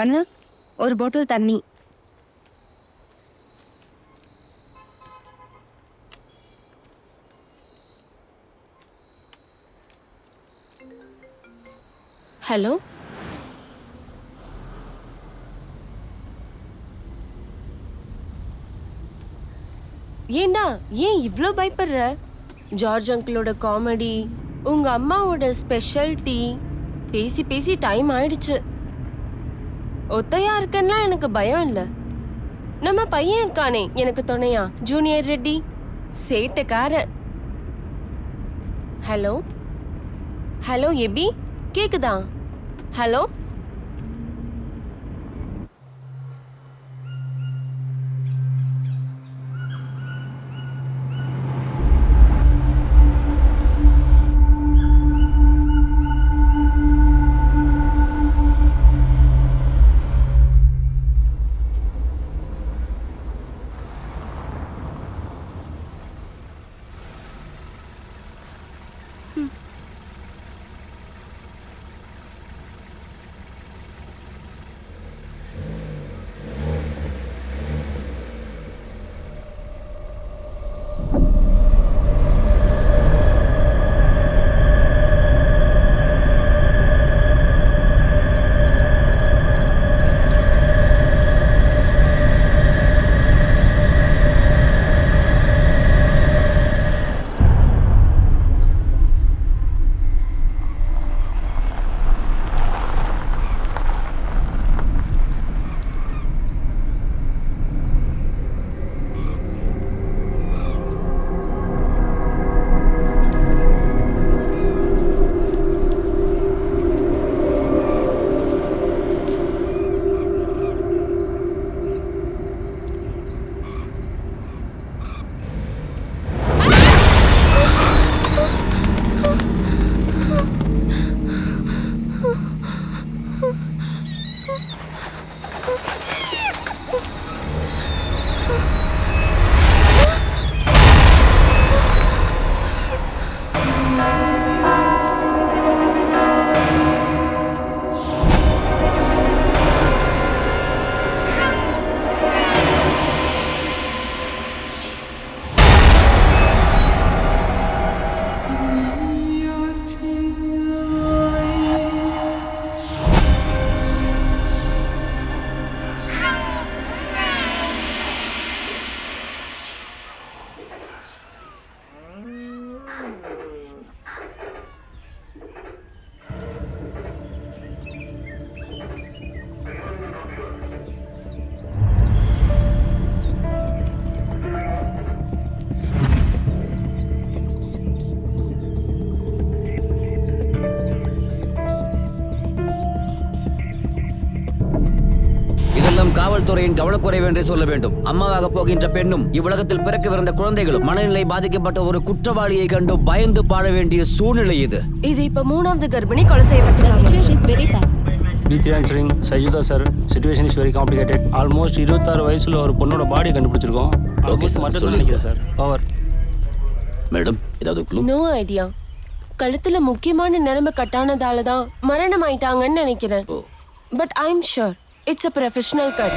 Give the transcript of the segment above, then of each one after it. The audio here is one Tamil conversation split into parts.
அண்ணா, ஒரு பாட்டில் தண்ணி. ஹலோ, ஏண்டா ஏன் இவ்ளோ பயப்படுற? ஜார்ஜ் அங்கிளோட காமெடி, உங்க அம்மாவோட ஸ்பெஷல் டீ, பேசி பேசி டைம் ஆயிடுச்சு. ஒத்தையா இருக்கேன்னா எனக்கு பயம் இல்ல. நம்ம பையன் இருக்கானே எனக்கு துணையா, ஜூனியர் ரெட்டி, சேட்டக்காரன். ஹலோ ஹலோ எபி, கேக்குதா? ஹலோ, காவல்துறையின் கவனக்குறைவு என்றே சொல்ல வேண்டும். அம்மாவாக போகின்ற பெண்ணும் இவ்வுலகத்தில் பிறக்கவிருந்த குழந்தைகளும் மனநிலை பாதிக்கப்பட்ட ஒரு குற்றவாளியை கண்டு பயந்து பாழ வேண்டிய சூழ்நிலை இது. இது இப்ப 3வது கர்ப்பிணி கொலை செய்யப்பட்டது. B3 answering, Sajuda sir, situation is very complicated. Almost 26 வயசுல ஒரு பொண்ணோட பாடி கண்டுபிடிச்சிருக்கோம். ஓகே சார், நினைக்கிறேன் சார். பவர் மேடம், ஏதாவது க்ளூ? No idea. கழுத்துல முக்கியமான நரம்பு கட்டானதால தான் மரணம் ஆயிட்டாங்கன்னு நினைக்கிறேன். But I am sure it's a professional cut.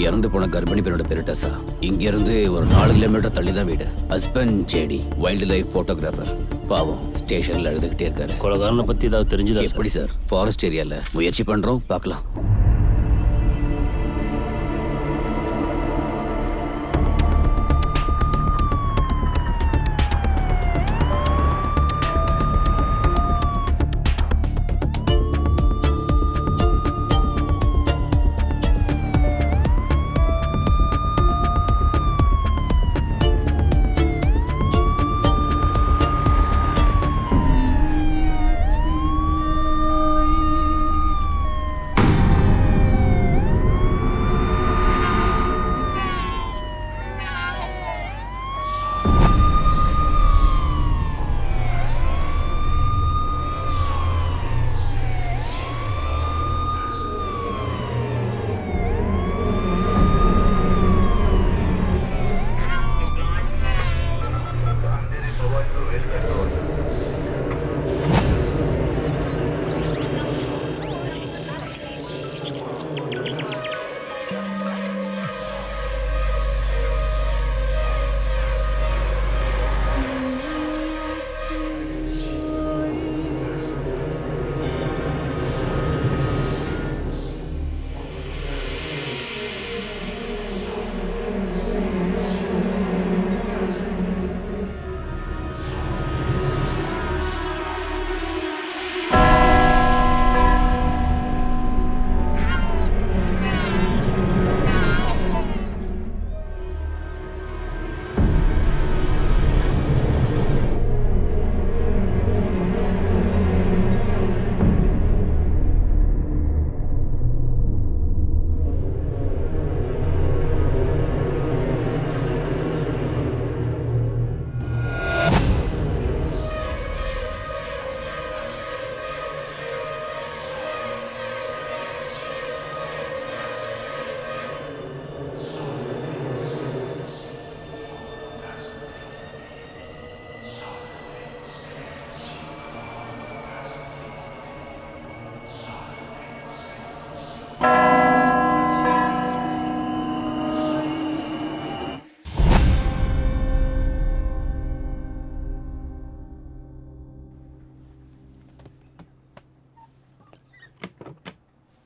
இறந்து போன கர்ப்பிணி பெண்ணோட பேரு டெசா. இங்க இருந்து ஒரு 4 கிலோமீட்டர் தள்ளி தான் வீடு. Husband JD, wildlife photographer. பாவம், ஸ்டேஷன்ல எழுதுகிட்டே இருக்காரு. கொலைகாரனை பத்தி ஏதாவது தெரிஞ்சுதா? எப்படி சார்? ஃபாரஸ்ட் ஏரியால முயற்சி பண்றோம், பார்க்கலாம்.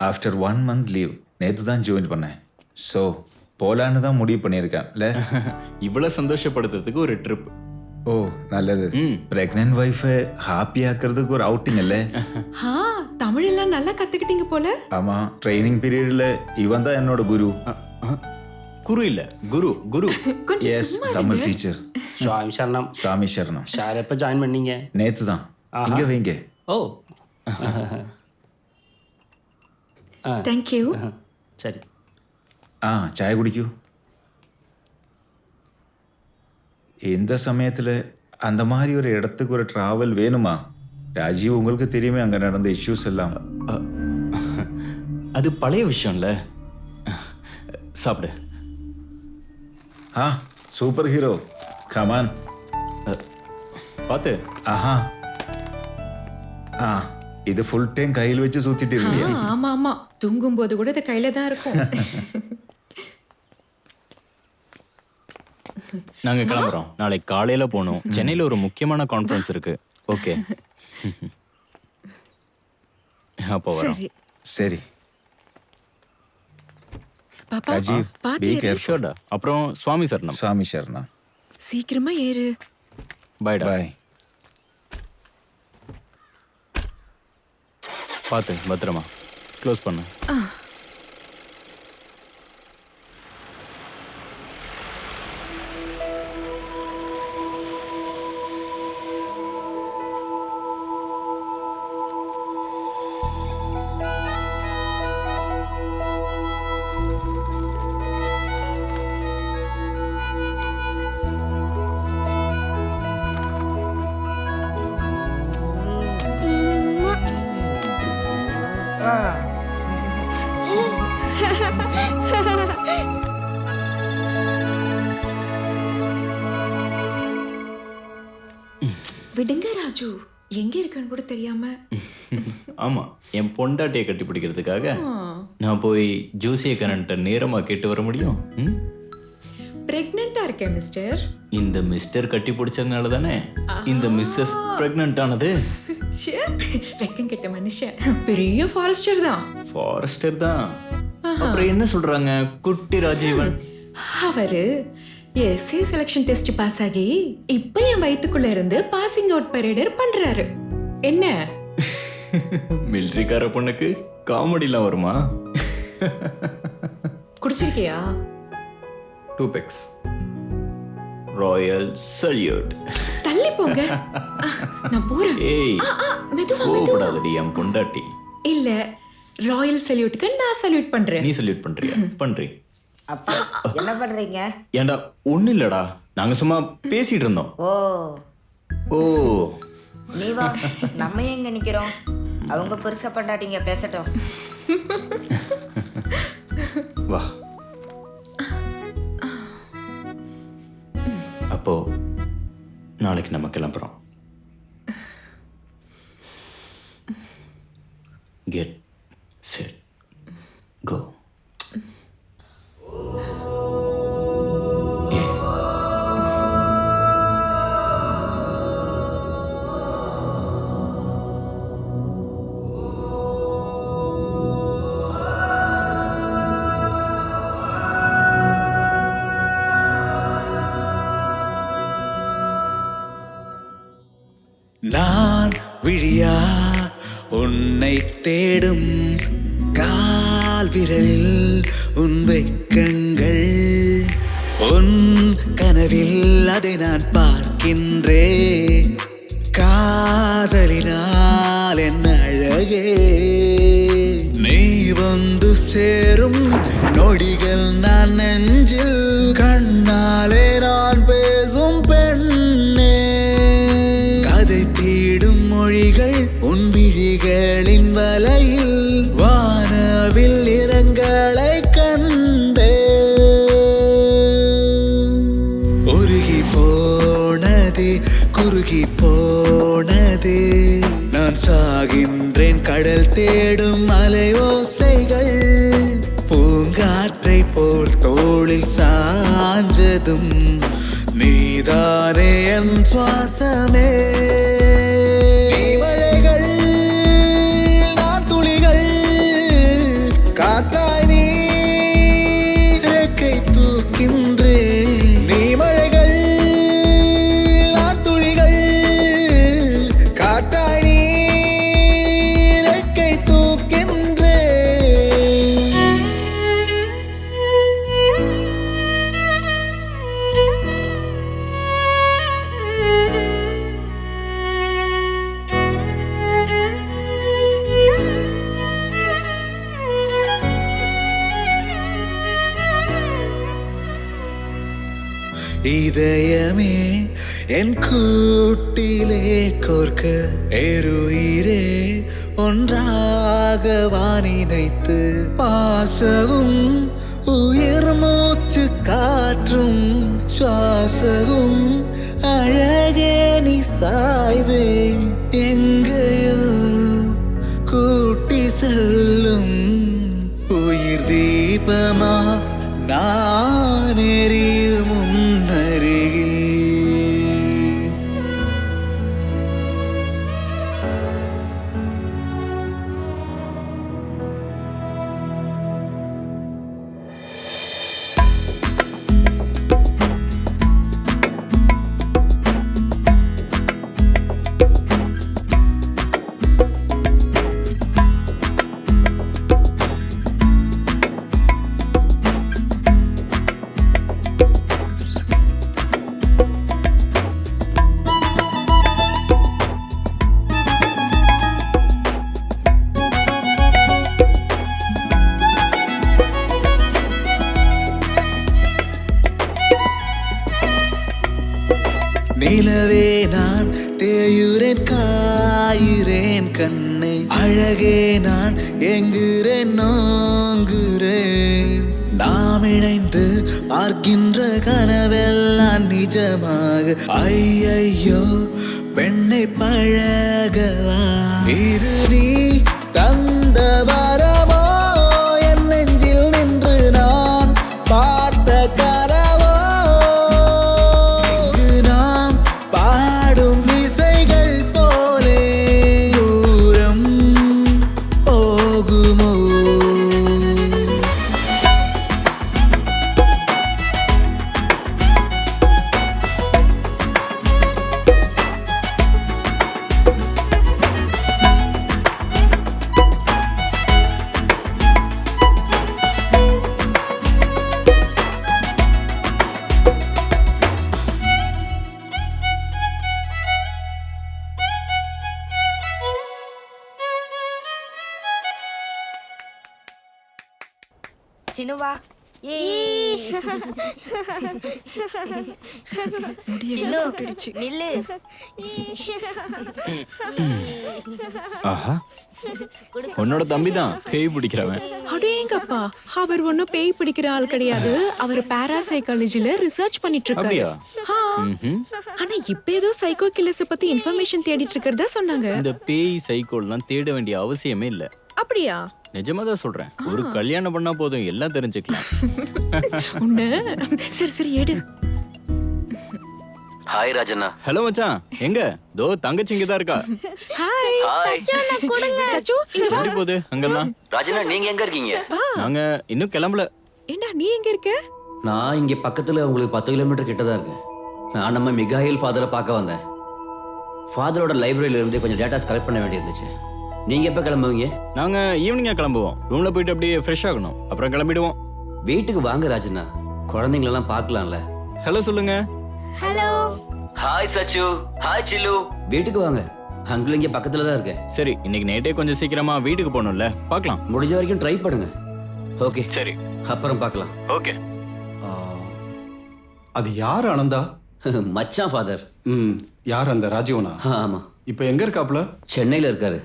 ஆஃப்டர் 1 month லீவ் நேற்று தான் ஜாயின் பண்ணேன். ஸோ போலான்னு தான் முடிவு பண்ணியிருக்கேன்ல. இவ்வளோ சந்தோஷப்படுத்துறதுக்கு ஒரு ட்ரிப். ஓ நல்லது. பிரெக்னென்ட் ஒய்ஃபை ஹாப்பி ஆக்கிறதுக்கு ஒரு அவுட்டிங் இல்லை. தமிழ் எல்லாம் நல்லா கத்துக்கிட்டீங்க போல. ஆமாம், ட்ரைனிங் பீரியடில் இவன் தான் என்னோட குரு. குரு இல்லை, குரு குரு. Yes, Tamil teacher. சுவாமி சரணம். சாமி சரணம். சார் எப்போ ஜாயின் பண்ணீங்க? நேற்று தான். இங்கே வைங்க. ஓ தேங்க்யூ. சரி. ചായ കുടിക്കൂ. இந்த சமயத்தில் அந்த மாதிரி ஒரு இடத்துக்கு ஒரு ட்ராவல் வேணுமா? ராஜீவ், உங்களுக்கு தெரியுமே அங்கே நடந்த இஷ்யூஸ் எல்லாம். அது பழைய விஷயம்ல. சாப்பிடு. Super hero, come on. பார்த்து. இது ஃபுல் டைம் கையில் வச்சு சுத்திட்டு இருக்கீங்க. ஆமா ஆமா, தூங்கும் போது கூட இது கையில தான் இருக்கும். நாங்க கிளம்புறோம். நாளைக்கு காலையில போகணும். சென்னையில ஒரு முக்கியமான கான்ஃபரன்ஸ் இருக்கு. ஓகே, அப்போ வரோம். சரி பாப்பா, ராஜீவ், பி கேர்ஃபுல். ஷோர்டா. அப்புறம் சுவாமி சரணம். சாமி சரணம். சீக்கிரமா ஏறு. பாய்டா. பாய். பார்த்து பத்திரமா க்ளோஸ் பண்ணு. விடுங்க ராஜு, எங்க இருக்கான்னு கூட தெரியாம. ஆமா, என் பொண்டாட்டியை கட்டி பிடிக்கிறதுக்காக நான் போய் ஜோசியக்காரன்ட்ட நேரமா கேட்டு வர முடியும்? பிரெக்னெண்டா இருக்கேன் மிஸ்டர். இந்த மிஸ்டர் கட்டி பிடிச்சதுனால தானே இந்த மிஸ்ஸஸ் பிரெக்னன்ட் ஆனது. ரெக்கம் கெட்ட மனுஷன். பெரிய ஃபாரஸ்டர் தான். ஃபாரஸ்டர் தான். அப்புறம் என்ன சொல்றாங்க குட்டி ராஜீவன்? அவரு எஸ்ஏ செலக்ஷன் டெஸ்ட் பாஸ் ஆகி இப்ப என் வயித்துக்குள்ள இருந்து பாசிங் அவுட் பரேடர் பண்றாரு. என்ன மிலிட்டரிக்கார பொண்ணுக்கு காமெடிலாம் வருமா? குடிச்சிருக்கியா? 2 pegs. Royal salute. தள்ளி போங்க, நான் போறேன். ஏய், மெதுவா கோபப்படாதடி என் பொண்டாட்டி. இல்ல, ராயல் சல்யூட்க்கு நான் சல்யூட் பண்றேன். நீ சல்யூட் பண்றியா? பண்றி. அப்பா என்ன பண்றீங்க? ஏண்டா ஒண்ணு இல்லடா, நாங்க சும்மா பேசிட்டு இருந்தோம். ஓ நீ வா, நம்ம எங்க நிக்கிறோம்? அவங்க புருஷ பண்டாட்டிங்க பேசட்டும். வா. அப்போ நாளைக்கு நம்ம கிளம்புறோம். Get set go. நான் விழியா உன்னை தேடும் கால் விரலில் உன் வெட்கங்கள், உன் கனவில் அதை நான் பார்க்கின்றேன். காதலினால் என் அழகே, நீ வந்து சேரும் நொடிகள் நான் நெஞ்சில் கண்ணாலே நான் பேசும் பெண்ணே. கதை தேடும் மொழிகள் உன் விழிகளின் வலையில் வானவில் நிறங்களை கண்டே. உருகி போனதே, குறுகி போனதே, நான் சாகின்றேன் கடல் தேடும் அலை ஓசைகள். பூங்காற்றை போல் தோளில் சாஞ்சதும் நீதானே என் சுவாசமே. மழைகள் நான் துளிகள், இதயமே என் கூட்டிலே கோர்க்க ஏறுயிரே ஒன்றாக வானினைத்து பாசவும் உயிர் மூச்சு காற்றும் சுவாசவும் அழகே நீ சாய்வே எங்கேயோ கூட்டி செல்லும் உயிர் தீபமா நான் எரியும் முன்னருகில். நிலவே நான் தேயுறேன் காயிறேன் கண்ணே அழகே நான் எங்குறேன் நோங்குறேன் நாம் இணைந்து பார்க்கின்ற கனவெல்லாம் நிஜமாக ஐயையோ பெண்ணை பழகவா இது நீ தந்த வரவோ என் நெஞ்சில் நின்று நான் பார்த்த கனவோ இங்கு நாம் பாடும் இசைகள் போலே தூரம் போகுமோ. சின்னுவா நில்லு. ஆஹா உன்னோட தம்பி தான் பேய் பிடிக்கிறவன். அடேங்கப்பா, அவர் ஒன்னும் பேய் பிடிக்கிற ஆள் கிடையாது. அவர் பாராசைக்காலஜில ரிசர்ச் பண்ணிட்டு இருக்காரு. அப்படியா? ஆனா இப்ப ஏதோ சைக்கோ கில்லர்ஸ் பத்தி இன்ஃபர்மேஷன் தேடிட்டு இருக்கிறதா சொன்னாங்க. இந்த பேய் சைக்கோல்லாம் தேட வேண்டிய அவசியமே இல்ல. அப்படியா? நிஜமா தான் சொல்றேன். ஒரு கல்யாணம் பண்ணா போதும் எல்லாம் தெரிஞ்சுக்கலாம். உன்ன சரி சரி எடு. ஹாய் ராஜண்ணா. ஹலோ மச்சான், எங்க தோ தங்கச்சி இங்க தான் இருக்கா. ஹாய் ஹாய் சச்சு, இங்க வா. எப்படி போகுது அங்கெல்லாம்? ராஜண்ணா, நீங்க எங்க இருக்கீங்க? நாங்க இன்னும் கிளம்பல. ஏண்டா நீ எங்க இருக்க? நான் இங்க பக்கத்துல உங்களுக்கு 10 கிலோமீட்டர் கிட்ட தான் இருக்கேன். நான் நம்ம மிகாயில் ஃபாதரை பார்க்க வந்தேன். ஃபாதரோட லைப்ரரியில இருந்து கொஞ்சம் டேட்டாஸ் கலெக்ட் பண்ண வேண்டியிருந்துச்சு. நீங்க எப்ப கிளம்புவீங்க? நாங்க ஈவினிங்கா கிளம்புவோம். ரூம்ல போயிட்டு அப்படியே ஃப்ரெஷ் ஆகணும், அப்புறம் கிளம்பிடுவோம். வீட்டுக்கு வாங்க ராஜண்ணா, குழந்தைங்களெல்லாம் பார்க்கலாம்ல. ஹலோ சொல்லுங்க. ஹலோ. ஹாய் சச்சு. ஹாய் சில்லு. வீட்டுக்கு வாங்க, அங்கிள் இங்க பக்கத்துல தான் இருக்கேன். சரி, இன்னைக்கு நைட்டே கொஞ்சம் சீக்கிரமா வீட்டுக்கு போகணும்ல, பார்க்கலாம். முடிஞ்ச வரைக்கும் ட்ரை பண்ணுங்க. ஓகே சரி, அப்புறம் பார்க்கலாம். ஓகே. அது யார் ஆனந்தா? மச்சான் ஃபாதர். யார் அந்த ராஜீவனா? ஆமா. இப்போ எங்க இருக்காப்ல? சென்னையில இருக்காரு.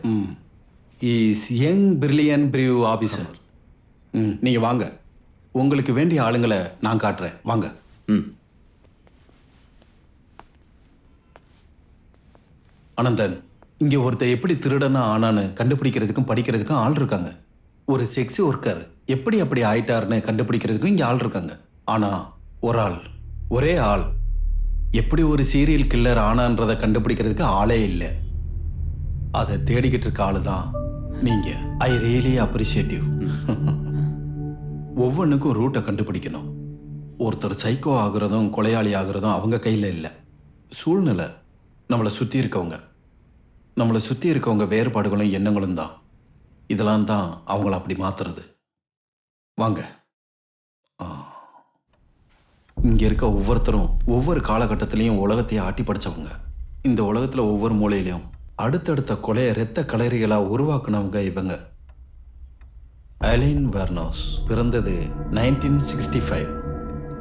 Is young brilliant brave officer. நீங்க வாங்க, உங்களுக்கு வேண்டிய ஆளுங்களை நான் காட்டுறேன். வாங்க. அனந்தன், இங்க ஒருத்தர் எப்படி திருடனா ஆனான்னு கண்டுபிடிக்கிறதுக்கும் படிக்கிறதுக்கும் ஆள் இருக்காங்க. ஒரு செக்ஸி ஒர்க்கர் எப்படி அப்படி ஆயிட்டாருன்னு கண்டுபிடிக்கிறதுக்கும் இங்க ஆள் இருக்காங்க. ஆனா ஒரு ஆள், ஒரே ஆள் எப்படி ஒரு சீரியல் கில்லர் ஆனான்றதை கண்டுபிடிக்கிறதுக்கு ஆளே இல்லை. அதை தேடிக்கிட்டு இருக்க ஆளு தான் நீங்க. I really appreciative. ஒவ்வொன்றுக்கும் ரூட்டை கண்டுபிடிக்கணும். ஒருத்தர் சைக்கோ ஆகுறதும் கொலையாளி ஆகுறதும் அவங்க கையில் இல்லை. சூழ்நிலை, நம்மளை சுற்றி இருக்கவங்க வேறுபாடுகளும் எண்ணங்களும் தான். இதெல்லாம் தான் அவங்கள அப்படி மாத்துறது. வாங்க. இங்க இருக்க ஒவ்வொருத்தரும் ஒவ்வொரு காலகட்டத்திலையும் உலகத்தையே ஆட்டி படிச்சவங்க. இந்த உலகத்துல ஒவ்வொரு மூலையிலையும் அடுத்தடுத்த கொலைய இரத்த களரிகளா உருவாக்குனவங்க இவங்க. அலின் வெர்னோஸ் பிறந்தது 1965.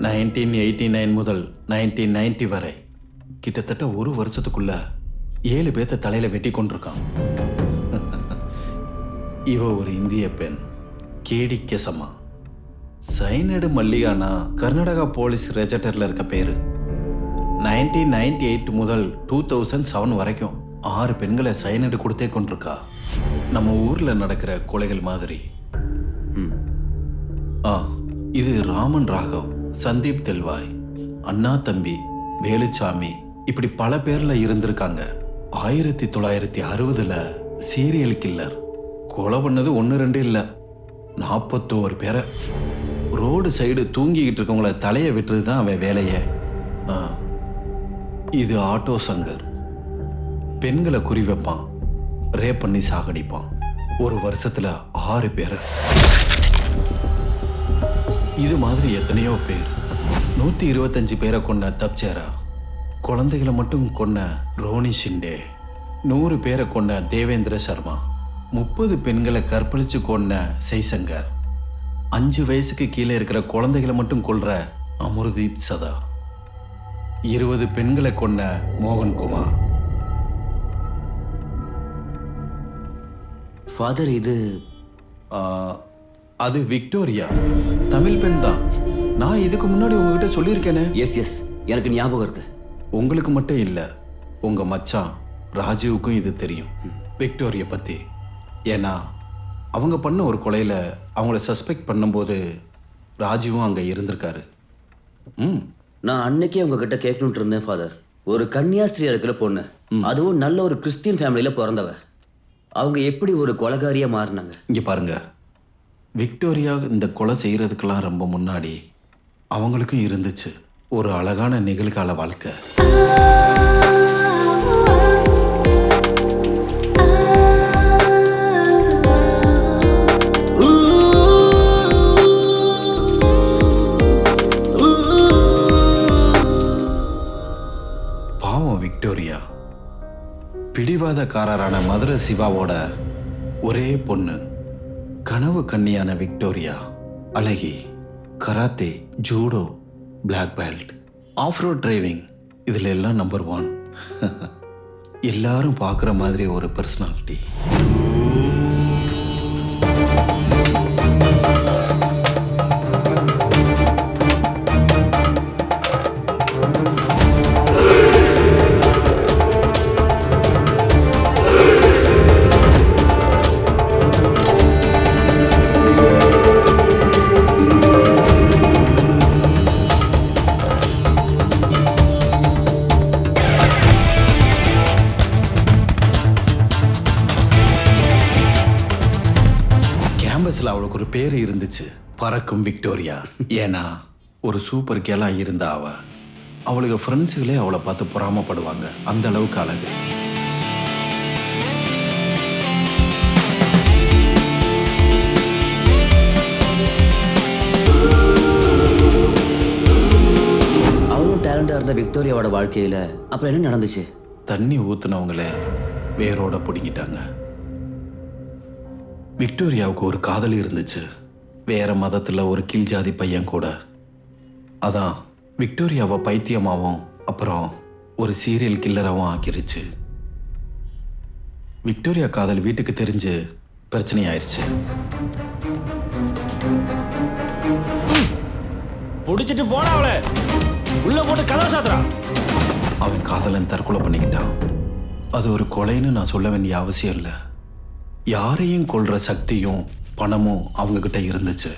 1989 முதல் 1990 வரை கிட்டத்தட்ட ஒரு வருஷத்துக்குள்ள 7 பேர்த்த தலையில வெட்டி கொண்டிருக்கான். இவ ஒரு இந்திய பெண், கேடி கெசம்மா. சைனடு மல்லிகானா கர்நாடகா போலீஸ் ரெஜிஸ்டர்ல இருக்க பேரு. 1998 முதல் 2007 வரைக்கும் 6 பெண்களை சைனடு கொடுத்தே கொண்டிருக்கா. நம்ம ஊர்ல நடக்கிற கொலைகள் மாதிரி. இது ராமன் ராகவ், சந்தீப் தெல்வாய், அண்ணா தம்பி, வேலுச்சாமி, இப்படி பல பேர்ல இருந்திருக்காங்க. 1960ல் சீரியல் கில்லர் கொலை பண்ணது 1-2 இல்லை, 41 பேரை. ரோடு சைடு தூங்கிக்கிட்டு இருக்கவங்கள தலையை விட்டுறது தான் அவன் வேலையே. இது ஆட்டோ சங்கர். பெண்களை குறி வைப்பான், ரேப் பண்ணி சாகடிப்பான். ஒரு வருஷத்துல 6 பேர். இது மாதிரி எத்தனையோ பேர். 125 பேரை கொண்ட தப்சேரா, குழந்தைகளை மட்டும் கொன்ன ரோனி ஷிண்டே, 100 பேரை கொண்ட தேவேந்திர சர்மா, 30 பெண்களை கற்பழிச்சு கொன்ன செய்சங்கர், 5 வயசுக்கு கீழே இருக்கிற குழந்தைகளை மட்டும் கொல்ற அமர்தீப் சதா, 20 பெண்களை கொன்ன மோகன்குமார். ஃபாதர், இது அது விக்டோரியா, தமிழ் பெண் தான். நான் இதுக்கு முன்னாடி உங்ககிட்ட சொல்லியிருக்கேனே. எஸ், எனக்கு ஞாபகம் இருக்கு. உங்களுக்கு மட்டும் இல்லை, உங்க மச்சான் ராஜீவுக்கும் இது தெரியும் விக்டோரியா பத்தி. ஏன்னா அவங்க பண்ண ஒரு கொலையில அவங்கள சஸ்பெக்ட் பண்ணும்போது ராஜீவும் அங்க இருந்திருக்காரு. நான் அன்னைக்கே உங்ககிட்ட கேட்கணும்னு இருந்தேன் ஃபாதர். ஒரு கன்னியாஸ்திரியா இருக்கிற பொண்ணு, அதுவும் நல்ல ஒரு கிறிஸ்டியன் ஃபேமிலியில பிறந்தவ, அவங்க எப்படி ஒரு கொலைகாரியா மாறினாங்க? இங்க பாருங்க, விக்டோரியா இந்த கொலை செய்யறதுக்கெல்லாம் ரொம்ப முன்னாடி அவங்களுக்கும் இருந்துச்சு ஒரு அழகான நிகழ்கால வாழ்க்கை. பாவம் விக்டோரியா, பிடிவாதக்காரரான மதுரை சிவாவோட ஒரே பொண்ணு. கனவு கன்னியான விக்டோரியா அழகி, karate, judo, black belt, off road driving, இதுல எல்லாம் நம்பர் 1. எல்லாரும் பார்க்குற மாதிரி ஒரு பர்சனாலிட்டி. அவளுக்கு ஒரு பேர் இருந்துச்சு, பறக்கும் விக்டோரியா. ஏன்னா ஒரு சூப்பர் கேலா இருந்தா அவ. அவளுக்கு ஃப்ரெண்ட்ஸுகளே அவளை பார்த்து பொறாமப்படுவாங்க, அந்த அளவுக்கு அழகு. அவளும் டேலண்டா இருந்த விக்டோரியாவோட வாழ்க்கையில அப்புறம் என்ன நடந்துச்சு? தண்ணி ஊத்துனவங்களே வேரோட பிடிங்கிட்டாங்க. விக்டோரியாவுக்கு ஒரு காதலி இருந்துச்சு, வேற மதத்துல ஒரு கீழ் ஜாதி பையன் கூட. அதான் விக்டோரியாவை பைத்தியமாவும் அப்புறம் ஒரு சீரியல் கில்லராகவும் ஆக்கிருச்சு. விக்டோரியா காதல் வீட்டுக்கு தெரிஞ்சு பிரச்சனையாயிருச்சு. புடிச்சிட்டு போடா அவளை, உள்ள போட்டு கதவை சாத்துறா. அவன் காதலன் தற்கொலை பண்ணிக்கிட்டான். அது ஒரு கொலைன்னு நான் சொல்ல வேண்டிய அவசியம் இல்லை. யாரையும் கொல்ற சக்தியும் பணமும் அவங்க கிட்ட இருந்துச்சு.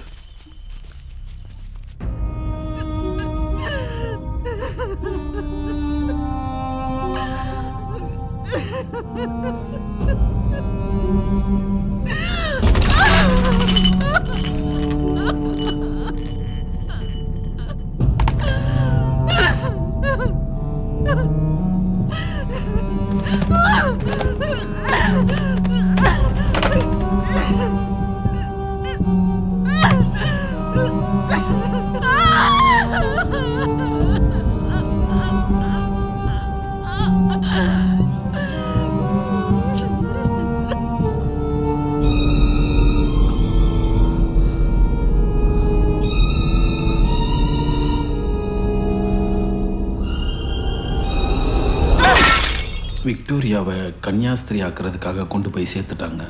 விக்டோரியாவை கன்னியாஸ்திரி ஆக்குறதுக்காக கொண்டு போய் சேர்த்துட்டாங்க.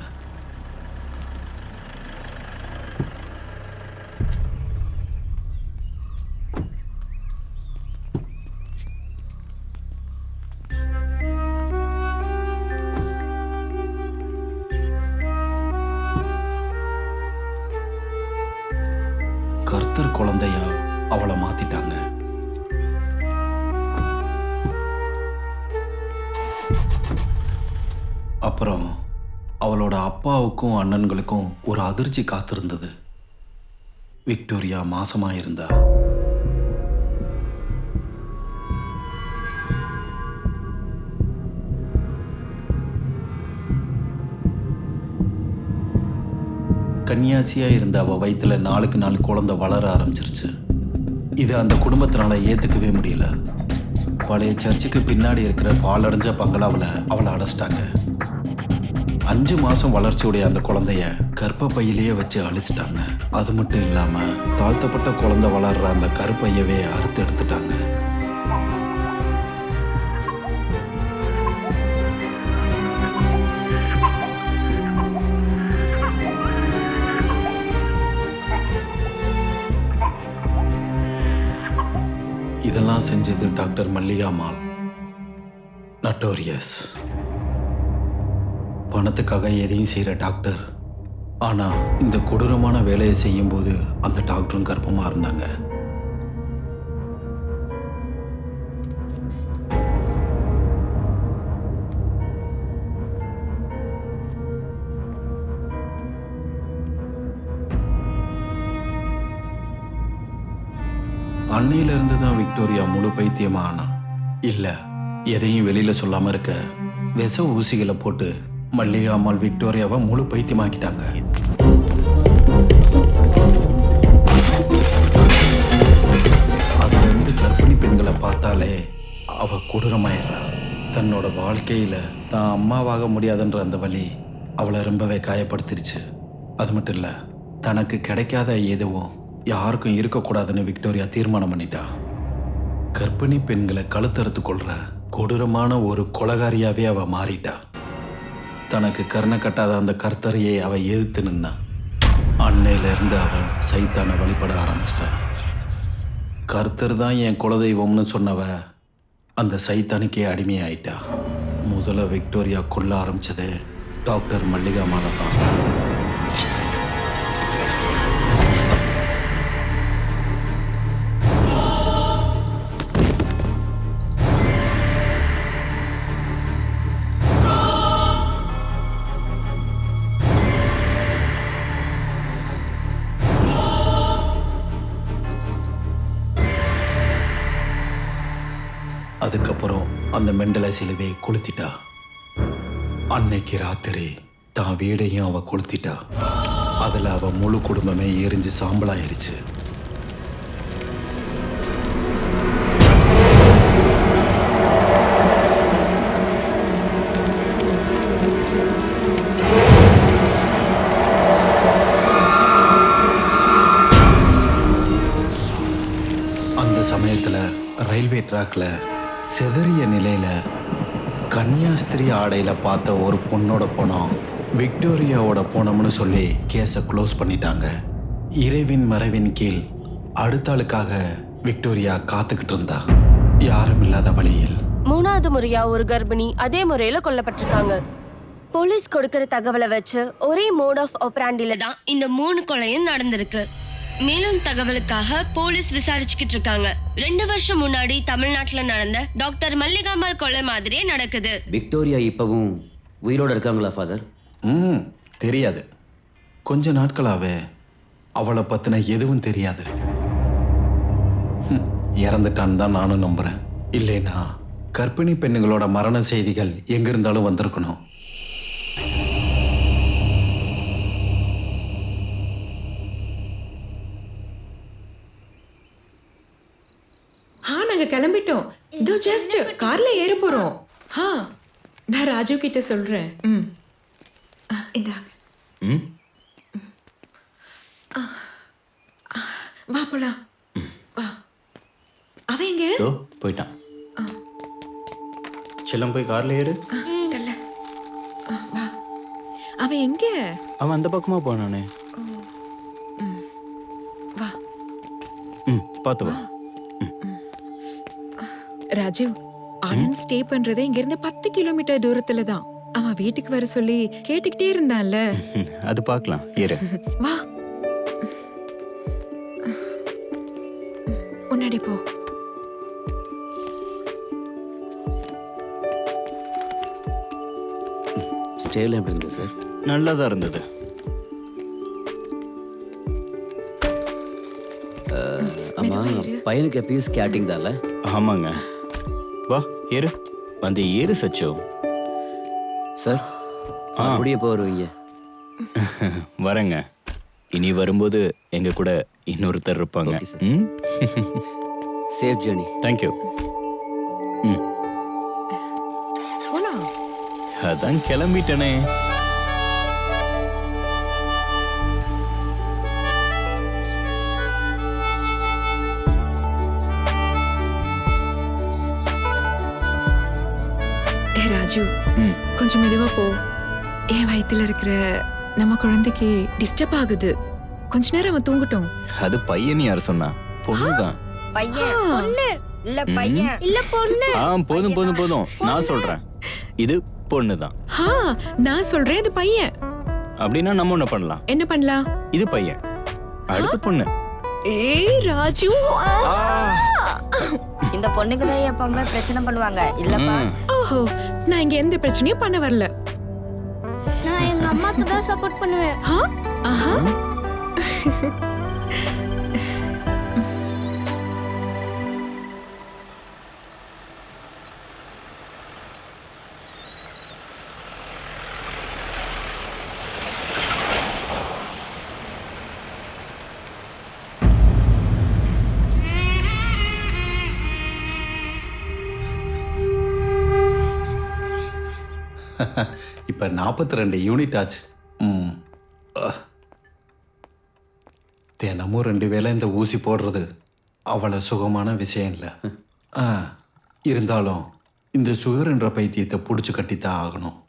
கர்த்தர் குழந்தையா அவளை மாத்திட்டாங்க. அப்புறம் அவளோட அப்பாவுக்கும் அண்ணன்களுக்கும் ஒரு அதிர்ச்சி காத்திருந்தது. விக்டோரியா மாசமா இருந்தா. கன்னியாசியா இருந்த அவ வயிற்றுல நாளுக்கு நாள் குழந்தை வளர ஆரம்பிச்சிருச்சு. இது அந்த குடும்பத்தினால ஏத்துக்கவே முடியல. பழைய சர்ச்சுக்கு பின்னாடி இருக்கிற பாலடைஞ்ச பங்களாவில் அவளை அடைச்சிட்டாங்க. 5 மாசம் வளர்ச்சியுடைய அந்த குழந்தைய கர்ப்பப்பையிலேயே வச்சு அழிச்சிட்டாங்க. அது மட்டும் இல்லாம தாழ்த்தப்பட்ட குழந்தை வளர்ற அந்த கருப்பையவே அறுத்து எடுத்துட்டாங்க. இதெல்லாம் செஞ்சது டாக்டர் மல்லிகா அம்மாள். நட்டோரியஸ். பணத்துக்காக எதையும் செய்கிற டாக்டர். ஆனால் இந்த கொடூரமான வேலையை செய்யும்போது அந்த டாக்டரும் கர்ப்பமாக இருந்தாங்க. அன்னையிலிருந்து தான் விக்டோரியா முழு பைத்தியமா ஆனா. இல்லை, எதையும் வெளியில் சொல்லாமல் இருக்க விஷ ஊசிகளை போட்டு மல்லிகா அம்மாள் விக்டோரியாவை முழு பைத்தியமாக்கிட்டாங்க. அதுலேருந்து கர்ப்பிணி பெண்களை பார்த்தாலே அவ கொடூரமாயிடுறா. தன்னோட வாழ்க்கையில் தான் அம்மாவாக முடியாதுன்ற அந்த வலி அவளை ரொம்பவே காயப்படுத்திருச்சு. அது மட்டும் இல்லை, தனக்கு கிடைக்காத எதுவும் யாருக்கும் இருக்கக்கூடாதுன்னு விக்டோரியா தீர்மானம் பண்ணிட்டா. கர்ப்பிணி பெண்களை கழுத்தறுத்து கொள்ற கொடூரமான ஒரு கொலகாரியாவே அவ மாறிட்டா. தனக்கு கருணை கட்டாத அந்த கர்த்தரையே அவ எதிர்த்து நின்னா. அன்னையிலிருந்து அவ சைத்தானை வழிபட ஆரம்பிச்சிட்டா. கர்த்தர் தான் என் குலதெய்வம்னு சொன்னவ அந்த சைத்தானுக்கே அடிமையாயிட்டா. முதல்ல விக்டோரியா கொல்ல ஆரம்பிச்சதே டாக்டர் மல்லிகா அம்மாளை தான். அதுக்கப்புறம் அந்த மெண்டலை சிலுவை கொளுத்திட்டா. அன்னைக்கு ராத்திரி தான் வீடையும் அவ கொளுத்திட்டா. அதில் அவ முழு குடும்பமே எரிஞ்சு சாம்பலாயிருச்சு. அந்த சமயத்தில் ரயில்வே ட்ராக்ல செதறிய நிலையில கன்னியாஸ்திரி ஆடையில பார்த்த ஒரு பொண்ணோட பணம் விக்டோரியாவோட பணம்னு சொல்லி கேஸை க்ளோஸ் பண்ணிட்டாங்க. இறைவின் மறைவின் கீழ் அடுத்த ஆளுக்காக விக்டோரியா காத்துக்கிட்டு இருந்தா. யாரும் இல்லாத வழியில் 3வது முறையா ஒரு கர்ப்பிணி அதே முறையில கொல்லப்பட்டிருக்காங்க. போலீஸ் கொடுக்கிற தகவலை வச்சு ஒரே மோட் ஆஃப் ஆபரேண்டில தான் இந்த 3 கொலையும் நடந்திருக்கு. மேலும் தகவலுக்காக போலீஸ் விசாரிச்சுக்கிட்டு இருக்காங்க. 2 வருஷம் முன்னாடி தமிழ்நாட்டுல நடந்த டாக்டர் மல்லிகா அம்மாள் கொலை மாதிரியே நடக்குது. விக்டோரியா இப்பவும் உயிரோட இருக்காங்களா ஃபாதர்? தெரியாது. கொஞ்ச நாட்களாவே அவளை பத்தின எதுவும் தெரியாது. இறந்துட்டான்னு தான் நானும் நம்புறேன். இல்லைன்னா கர்ப்பிணி பெண்ணுங்களோட மரண செய்திகள் எங்கிருந்தாலும் வந்திருக்கணும். நாங்க கிளம்பிட்டோம். இதோ ஜஸ்ட் கார்ல ஏற போறோம். நான் ராஜு கிட்ட சொல்றேன். இந்தாங்க. வா போலாம். வா. அவன் எங்க? போயிட்டான். செல்லம் போய் கார்ல ஏறு. தள்ளு. அவன் எங்க? அவன் அந்த பக்கமாக போனானே. வா. பார்த்து வா. ராஜீவ், ஆனந்த் ஸ்டே பண்றதே இங்க இருந்து 10 கிலோமீட்டர் தூரத்துல தான். அவன் வீட்டுக்கு வர சொல்லி கேட்டுக்கிட்டே இருந்தான்ல. அது பார்க்கலாம், இரு. வா, முன்னாடி போ. ஸ்டேல எப்படி இருந்தது சார்? நல்லா தான் இருந்தது. ஆமா, பையனுக்கு எப்பயும் ஸ்கேட்டிங் தான்ல? ஆமாங்க. வா ஏறு. வந்து ஏறு சச்சோ. சார் அப்படியே எப்போ வருவீங்க? வரேங்க. இனி வரும்போது எங்க கூட இன்னொருத்தர் இருப்பாங்க. Okay, sir. Safe journey. Thank you. போலாம். அதான் கிளம்பிட்டனே. ராஜு, கொஞ்சம் மெதுவா போ. என் வயித்துல இருக்கிற நம்ம குழந்தைக்கு டிஸ்டர்ப் ஆகுது. கொஞ்ச நேரம் அவன் தூங்கட்டும். அது பையன் யார் சொன்னா? பொண்ணுதான். பையன் பொண்ணு இல்ல பையன் இல்ல பொண்ணு. போதும் போதும் போதும், நான் சொல்றேன். இது பொண்ணுதான். நான் சொல்றேன் இது பையன். அப்படின்னா நம்ம என்ன பண்ணலாம்? என்ன பண்ணலாம்? இது பையன், அடுத்து பொண்ணு. ஏய் ராஜு, இந்த பொண்ணுக்கு தான் எப்பவுமே பிரச்சனை பண்ணுவாங்க இல்லப்பா. ஓஹோ, நான் இங்க எந்த பிரச்சனையும் பண்ண வரல. நான் எங்க அம்மாக்கு தான் சப்போர்ட் பண்ணுவேன். ஆஹா. இப்போ 42 யூனிட் ஆச்சு. தினமும் 2 வேளை இந்த ஊசி போடுறது அவ்வளோ சுகமான விஷயம் இல்லை. இருந்தாலும் இந்த சுகர் என்ற பைத்தியத்தை பிடிச்சி கட்டித்தான் ஆகணும்.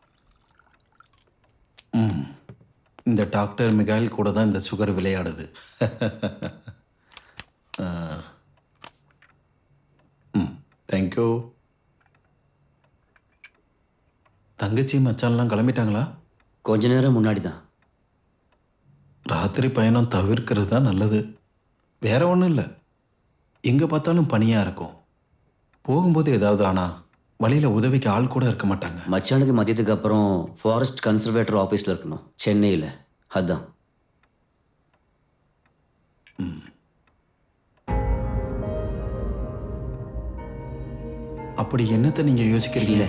இந்த டாக்டர் மிகாயில் கூட தான் இந்த சுகர் விளையாடுது. தேங்க்யூ. தங்கச்சி மச்சான்லாம் கிளம்பிட்டாங்களா? கொஞ்ச நேரம் முன்னாடி தான். ராத்திரி பயணம் தவிர்க்கிறது தான் நல்லது. வேற ஒன்றும் இல்லை. எங்கே பார்த்தாலும் பனியாக இருக்கும். போகும்போது ஏதாவது ஆனால் வழியில் உதவிக்கு ஆள் கூட இருக்க மாட்டாங்க. மச்சானுக்கு மதியத்துக்கு அப்புறம் ஃபாரஸ்ட் கன்சர்வேட்டர் ஆஃபீஸில் இருக்கணும், சென்னையில். அதான். அப்படி என்னத்தை நீங்கள் யோசிக்கிறீங்க?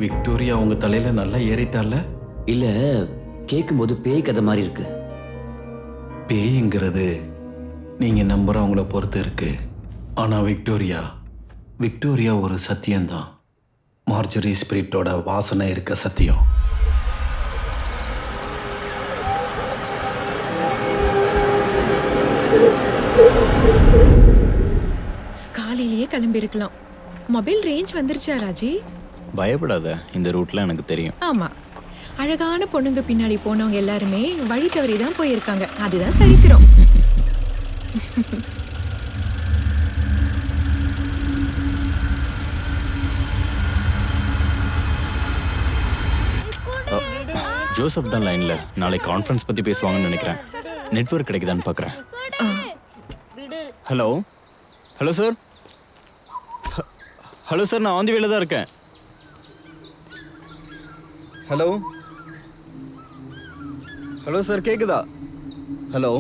விக்டோரியா உங்க தலையில நல்லா ஏறிட்டால? இல்ல, கேட்கும்போது பேய் கதை மாதிரி இருக்கு. பேய்ங்கிறது நீங்க நம்புறவங்கள பொறுத்து இருக்கு. ஆனா விக்டோரியா ஒரு சத்தியம்தான். மார்ஜரி ஸ்பிரிட்டோட வாசனை இருக்க சத்தியம். காலையிலேயே கிளம்பி இருக்கலாம். மொபைல் ரேஞ்ச் வந்துருச்சா ராஜி? பயப்படாத, இந்த ரூட்ல எனக்கு தெரியும். ஆமா, அழகான பொண்ணுங்க பின்னாடி போனவங்க எல்லாருமே வழி தவறி தான் போயிருக்காங்க. அதுதான் சரித்திரம். ஜோசப் தான் லைன்ல. நாளைக்கு கான்ஃபரன்ஸ் பத்தி பேசுவாங்கன்னு நினைக்கிறேன். நெட்வொர்க் கிடைக்குதான்னு பார்க்குறேன். Hello hello sir. Hello sir, நான் ஆந்தி வேலை தான் இருக்கேன். ஹலோ ஹலோ சார், கேக்குதா? Hello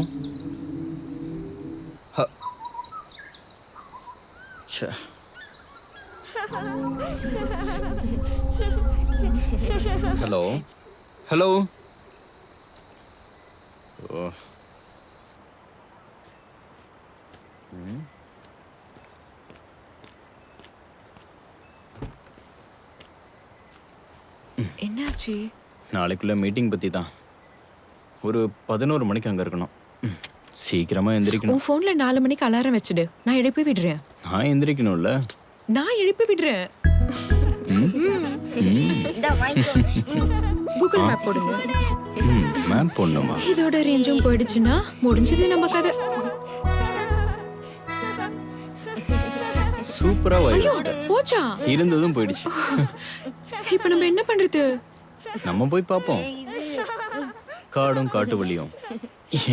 hello hello. என்னாச்சு? நாளைக்குள்ள மீட்டிங் பத்தி தான். ஒரு 11 மணிக்கு அங்க இருக்கணும். சீக்கிரமா எந்திரிக்கணும். உன் போன்ல 4 மணிக்கு அலாரம் வச்சிடு. நான் எழுப்பி விடுறேன். நான் எந்திரிக்கணும்ல. நான் எழுப்பி விடுறேன். இந்த வாங்கிக்கோ. கூகுள் மேப் போடுங்க. மேம் பொண்ணுமா? இதோட ரேஞ்சும் போயிடுச்சுன்னா முடிஞ்சது நம்ம கதை. சூப்பரா ஐயோ, வாயிச்சிட்டேன். போச்சா? இருந்ததும் போயிடுச்சு. இப்ப நம்ம என்ன பண்றது? நம்ம போய் பார்ப்போம். காடும் காட்டு வழியும்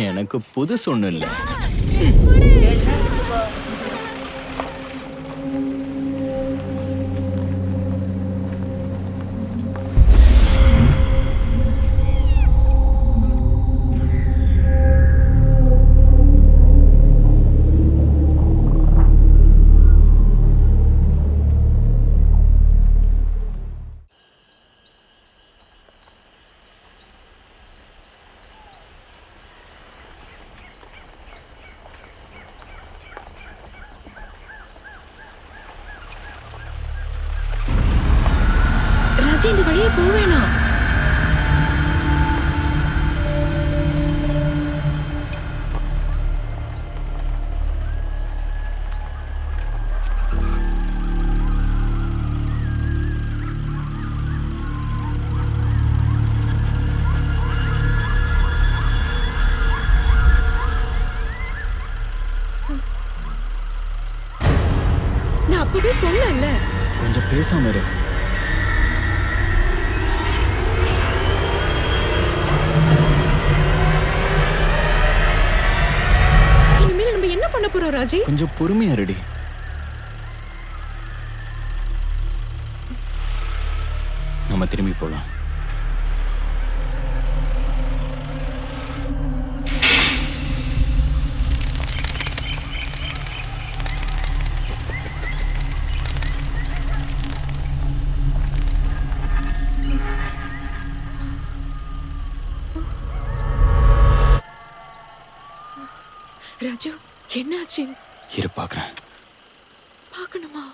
எனக்கு புதுசு ஒண்ணும் இல்லை. ராஜி, இந்த வழியே போவேனா? நான் அப்பவே சொன்னேன்ல. கொஞ்சம் பேசாம இரு. இனிமேல் நம்ம என்ன பண்ண போறோம் ராஜி? கொஞ்சம் பொறுமையா இருடி. நம்ம திரும்பி போலாம். ராஜு, என்னாச்சு? இரு பார்க்கறேன். பார்க்கணுமா?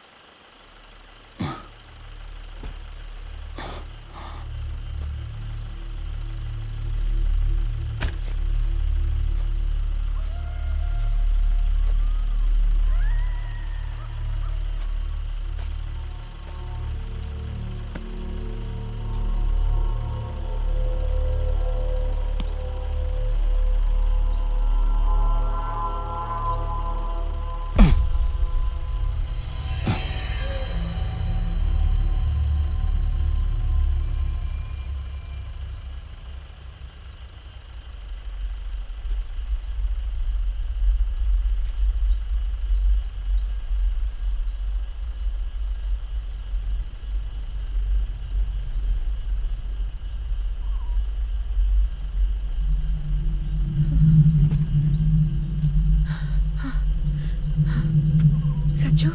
சச்சு,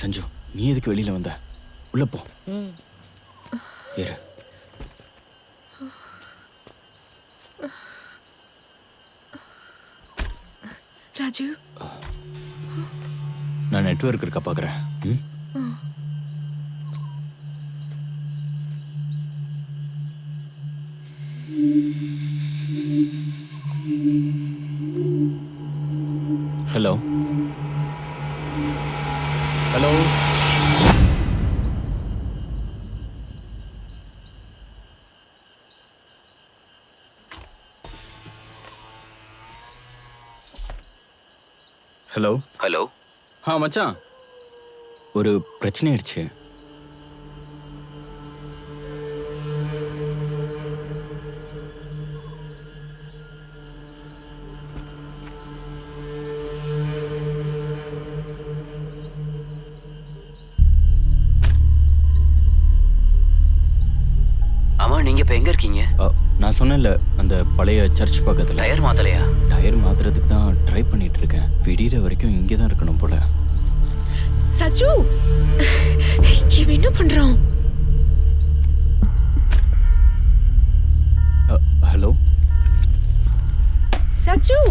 சஞ்சு, நீ எதுக்கு வெளியில வந்த? உள்ள போ. இரு. ராஜு, நான் நெட்வொர்க் இருக்கா பார்க்கறேன். Hello hello. Hello hello. மச்சான், ஒரு பிரச்சனை ஆயிடுச்சு. ஆமா, நீங்க இப்ப எங்க இருக்கீங்க? நான் சொன்னேன்ல, அந்த பழைய சர்ச் பக்கத்துல. டயர் மாத்தலையா? டயர் மாத்துறதுக்கு தான் ட்ரை பண்ணிட்டு இருக்கேன். விடிகிற வரைக்கும் இங்கே தான் இருக்கணும் போல. சச்சு, இவன் என்ன பண்றான்? சச்சு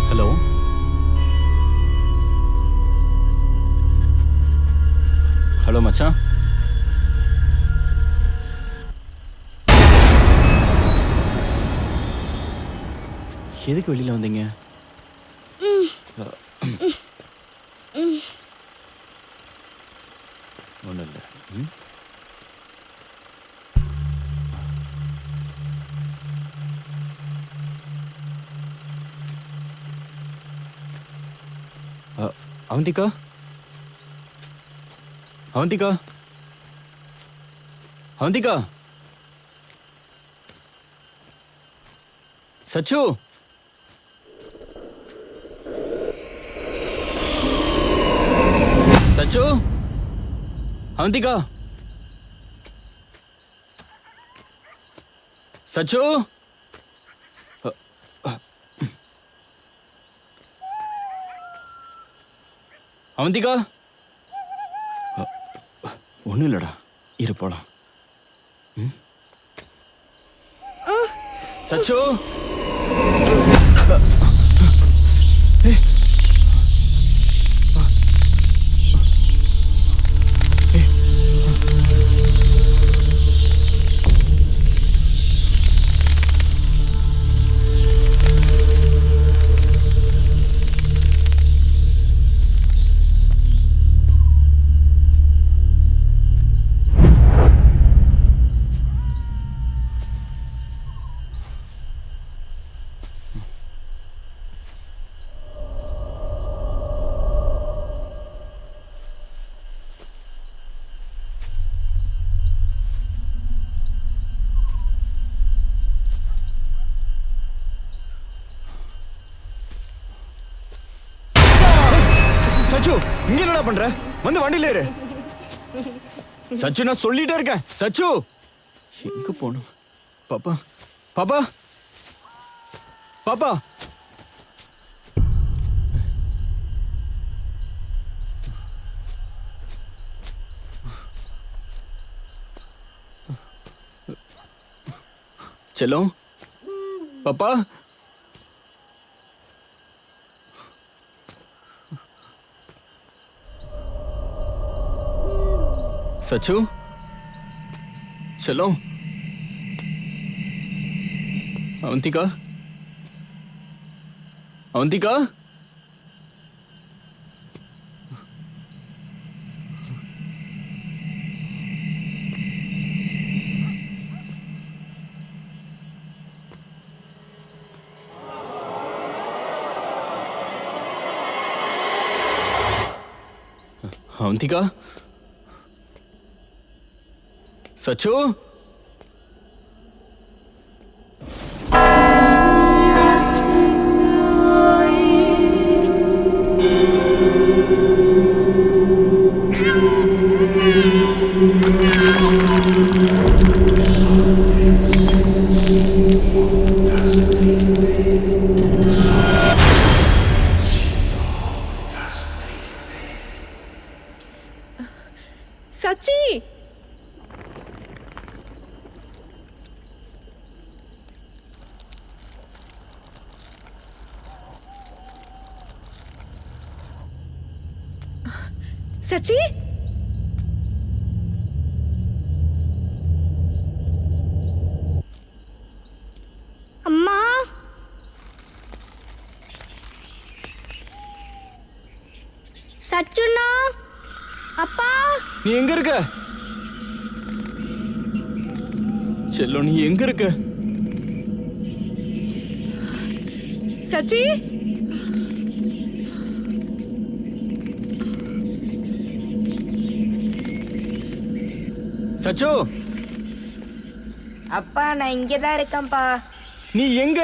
ஹலோ ஹலோ மச்சான். எதுக்கு வெளியில வந்தீங்க? ஒன்றும் இல்லை. அவந்திகா, அவந்திகா, அவந்திகா, சச்சு, சச்சு, அவந்திகா, சச்சு, அவந்திகா, ஒன்றும் இல்லைடா, இரு போலாம். சச்சு, சச்சு, இங்க என்னடா பண்ற? வந்து வண்டியில ஏறு. சச்சு, நான் சொல்லிட்டே இருக்கேன். சச்சு, எங்க போகணும்? பாப்பா, பாப்பா, பாப்பா. செல்லம், பாப்பா. சச்சு, செல்லம், அவந்திகா, அவந்திகா, அவந்திகா, சச்சு, சச்சி, சச்சி, அம்மா, சச்சுண்ணா, அப்பா, நீ எங்க இருக்க? செல்லம், நீ எங்க இருக்க? சச்சி, சச்சு, அப்பா நான் இங்கே தான் இருக்கேன்ப்பா. நீ எங்க?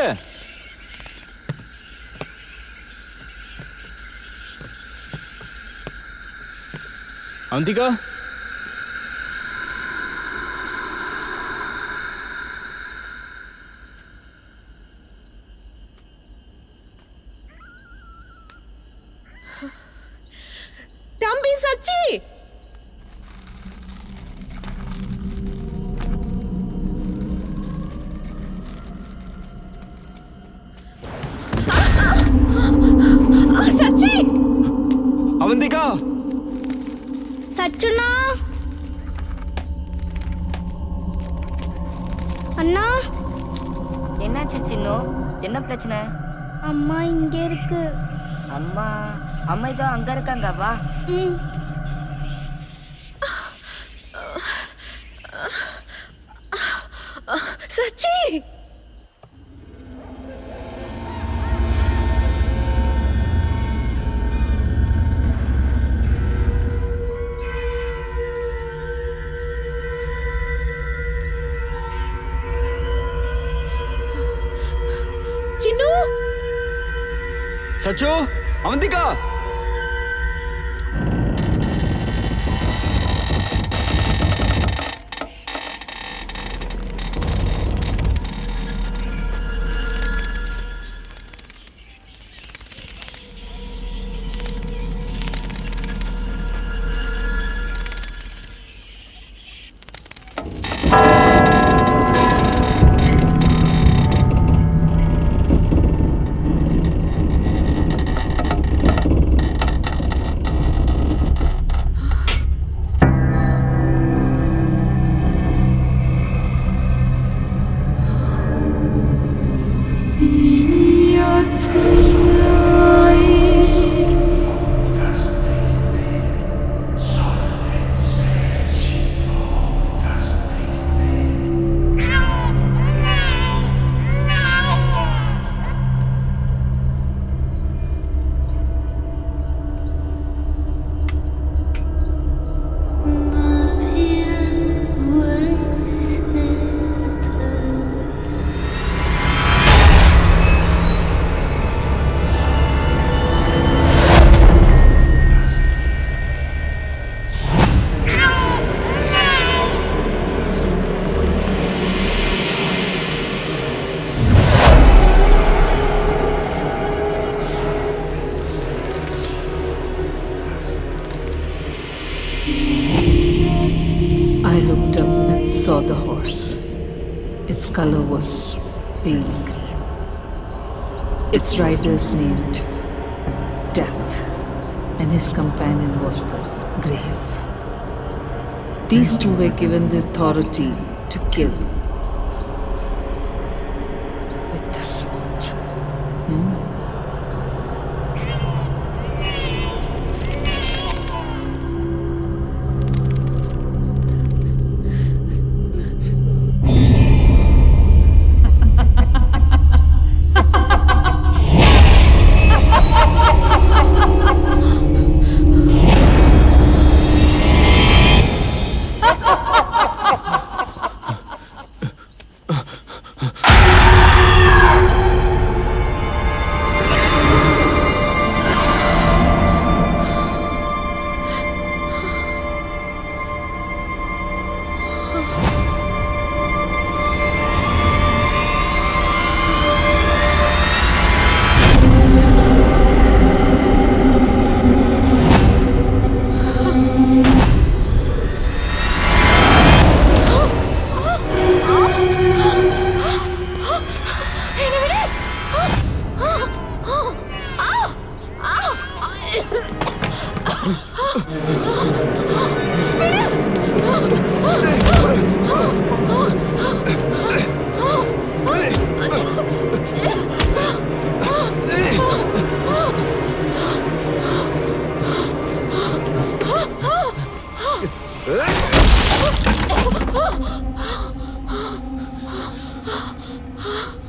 அவந்திகா, தம்பி சச்சி, அவந்திகா சச்சுனா அண்ணா என்னாச்சு சின்னு? என்ன பிரச்சனை? அம்மா இங்க இருக்கு. அம்மா அம்மா இதோ அங்க இருக்காங்க, வா. ம். சச்சி சின்னு சச்சு, Avantika I looked up and saw the horse. Its color was pale green. Its rider's named Death, and his companion was the Grave. These two were given the authority to kill with the sword.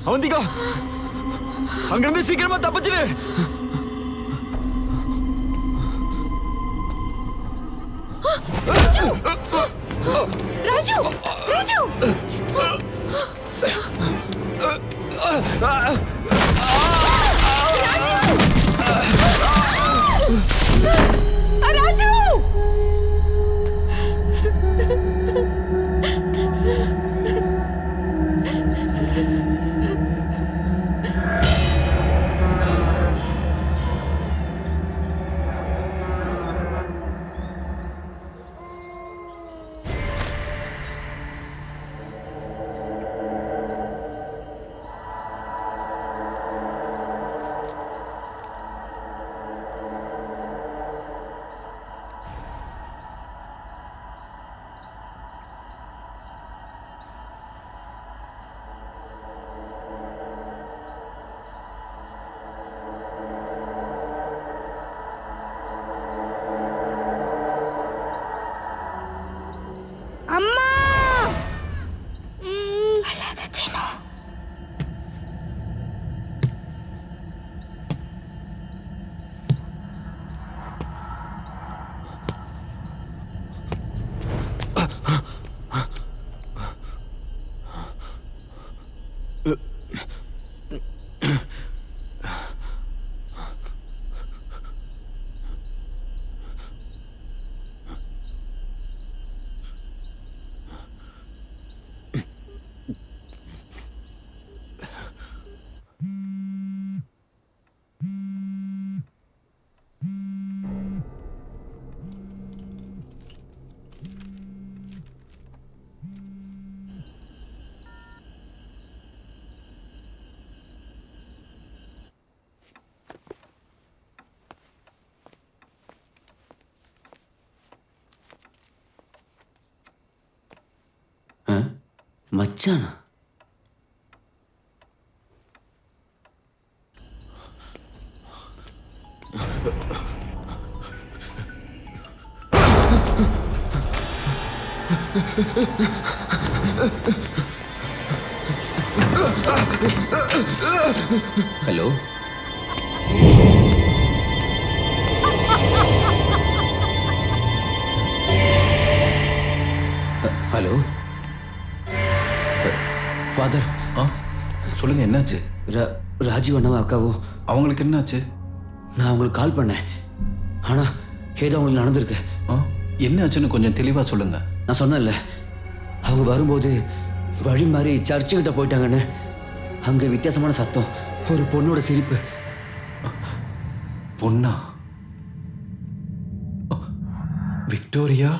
Avantika, அங்கிருந்து சீக்கிரமா தப்பிச்சிரு. ராஜு ராஜு ராஜு மச்சானா? Hello, hello father. சொல்லுங்க, என்னாச்சு? ராஜீவ் அண்ணாவும் அக்காவோ அவங்களுக்கு என்னாச்சு? நான் அவங்களுக்கு கால் பண்ணேன், ஆனால் ஏதோ அவங்களுக்கு நடந்திருக்கு. என்னாச்சுன்னு கொஞ்சம் தெளிவாக சொல்லுங்க. நான் சொன்னேன்ல, அவங்க வரும்போது வழி மாதிரி சர்ச்சுக்கிட்ட போயிட்டாங்கன்னு. அங்கே வித்தியாசமான சத்தம், ஒரு பொண்ணோட சிரிப்பு. பொண்ணா? விக்டோரியா?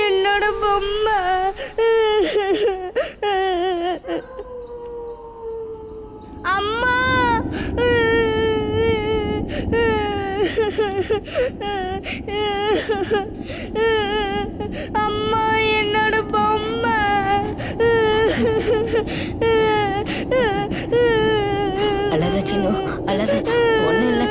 என்னோட பொம்மை. அம்மா. அம்மா என்னோட பொம்மை. அழாத சின்னு, அழாத. ஒன்றும் இல்லை.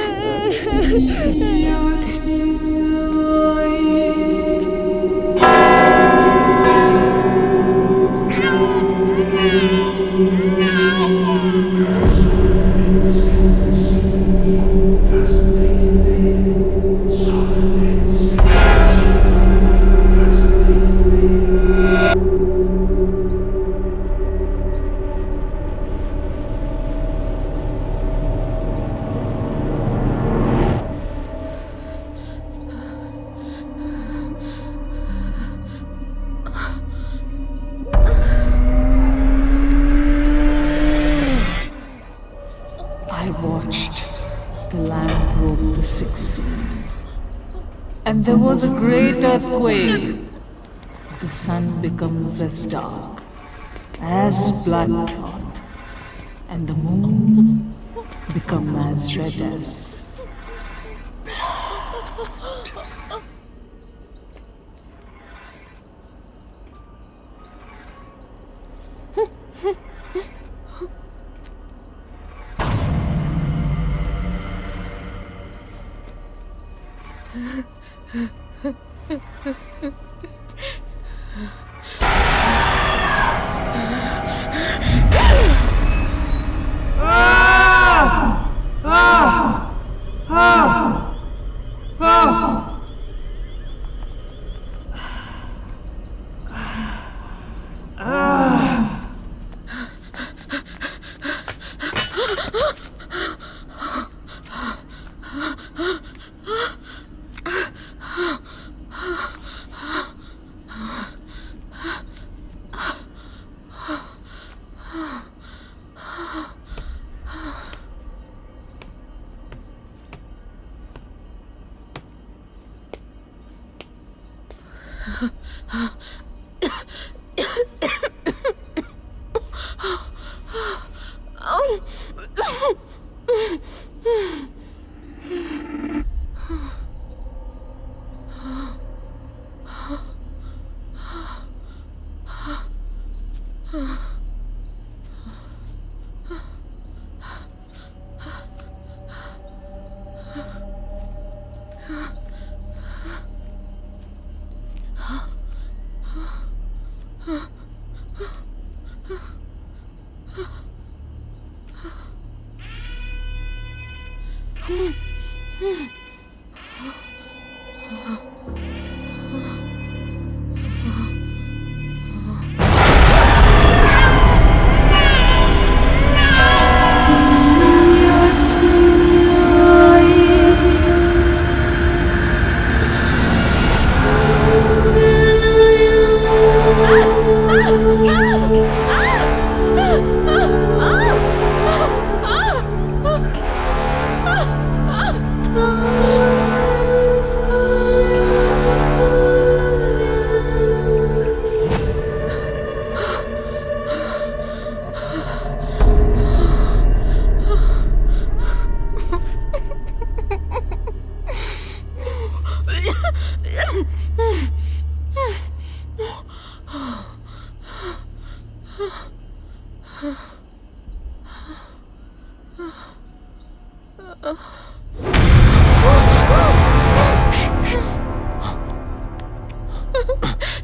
I watched the land broke the sixth seal, and there was a great earthquake. The sun becomes as dark as blood clot, and the moon becomes as red as Ah!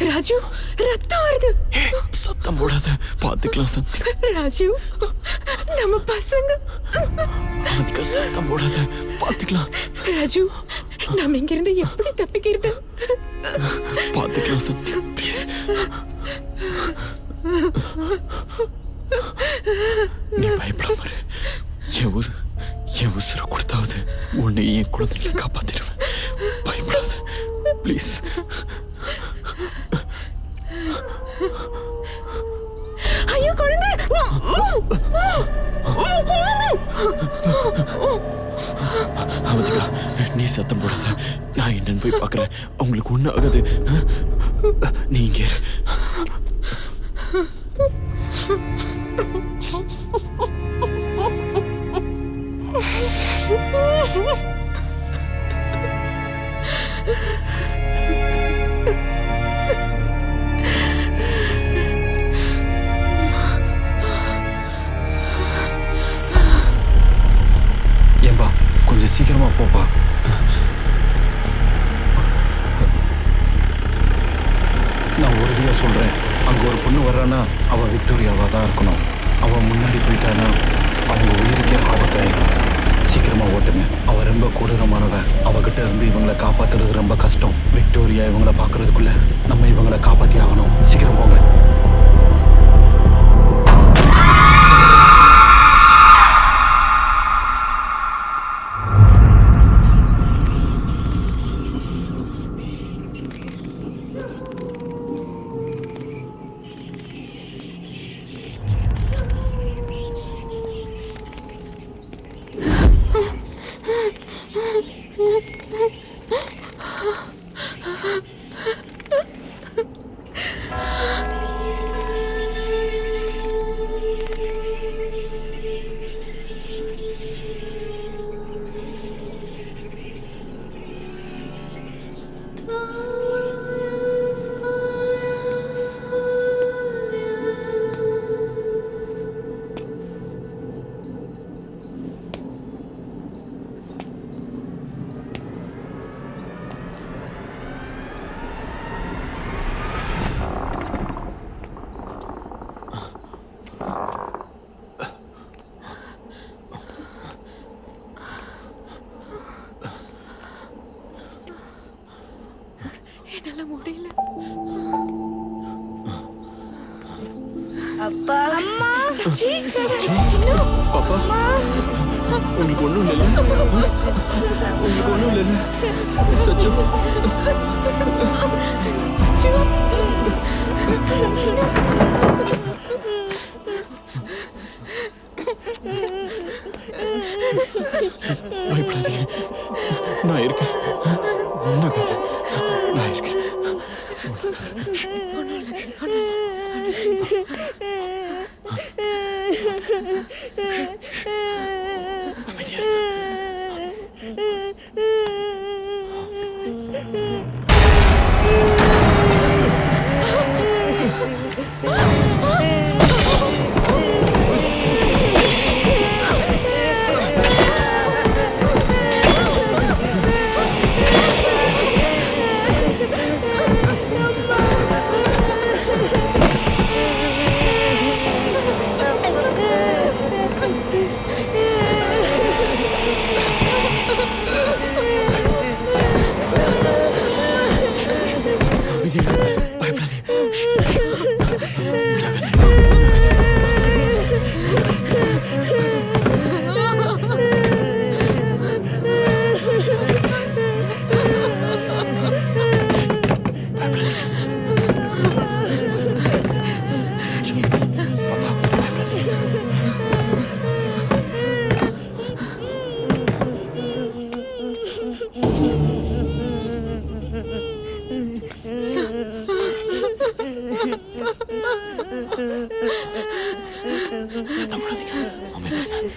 Raju, ரத்தம் வருது. சத்தம் போடாத, பாத்துக்கலாம் சந்தி. ராஜு, நம்ம பசங்க. அதுக்கு சத்தம் போடாத, பாத்துக்கலாம். ராஜு, நம்ம இங்கிருந்து எப்படி தப்பிக்கிறது? பாத்துக்கலாம் சந்தி, ப்ளீஸ். நீ பயப்படாம இரு. என் உசுரை கொடுத்தாவது உன்னை என் குழந்தைகளை காப்பாத்திடுவேன். பயப்படாத, ப்ளீஸ். ஐயோ குழந்தை! அவதிகா, நீ சத்தம் போடாத. நான் என்னன்னு போய் பார்க்கறேன். அவங்களுக்கு ஒன்றும் ஆகாது. நீ இங்கே இரு. ஏன்பா கொஞ்சம் சீக்கிரமா போப்பா. நான் உறுதியா சொல்றேன், அங்க ஒரு பொண்ணு வர்றானா அவ விக்டோரியாவா தான் இருக்கணும். அவ முன்னாடி போயிட்டானா அவங்க உயிருக்கே ஆபத்தாயிடும். சீக்கிரமா ஓட்டுங்க. அவ ரொம்ப கொடூரமானவ. அவகிட்ட இருந்து இவங்களை காப்பாத்துறது ரொம்ப கஷ்டம். விக்டோரியா இவங்களை பாக்குறதுக்குள்ள நம்ம இவங்களை காப்பாத்தி ஆகணும். சீக்கிரம் போங்க. என்னால முடியல. அப்பா, அம்மா, சச்சி, சின்னு, பாப்பா, உங்களுக்கு ஒன்றும் இல்லை. உங்களுக்கு ஒன்றும் இல்லை. சச்சு, சச்சு. பயப்படாதீங்க, நான் இருக்கேன். ஒன்றும் கதை, நான் இருக்கேன். சத்தம் போடாதீங்க, அமைதியா இருங்க.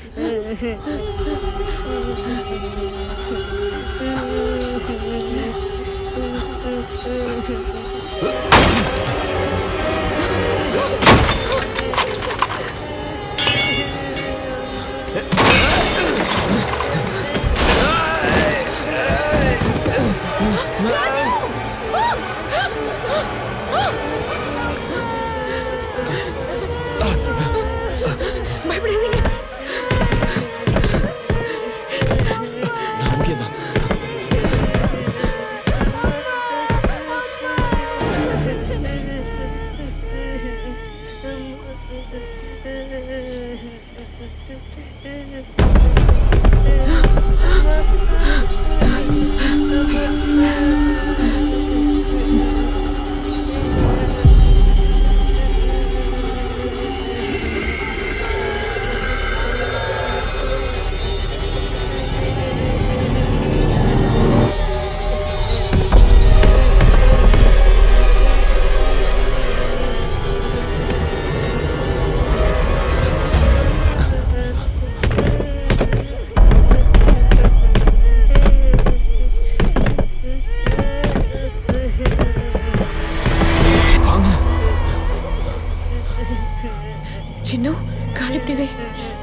சின்ன கால் இப்படி வை,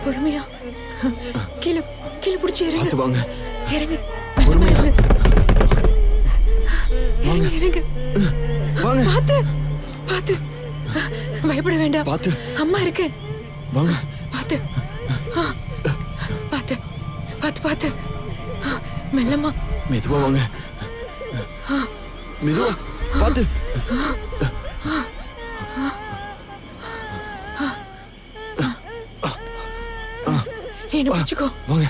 பொறுமையா. கீழே கீழே பிடிச்சி இறங்கு. வாங்க. இறங்கு. பொறுமையா. இறங்கு இறங்கு. வாங்க. பார்த்து பார்த்து. பயப்பட வேண்டாம். பார்த்து. அம்மா இருக்கு. வாங்க. பார்த்து. பார்த்து பார்த்து பார்த்து. மெல்லமா. மெதுவா வாங்க. மெதுவா பார்த்து. என்ன பிடிச்சுக்கோ. வாங்க.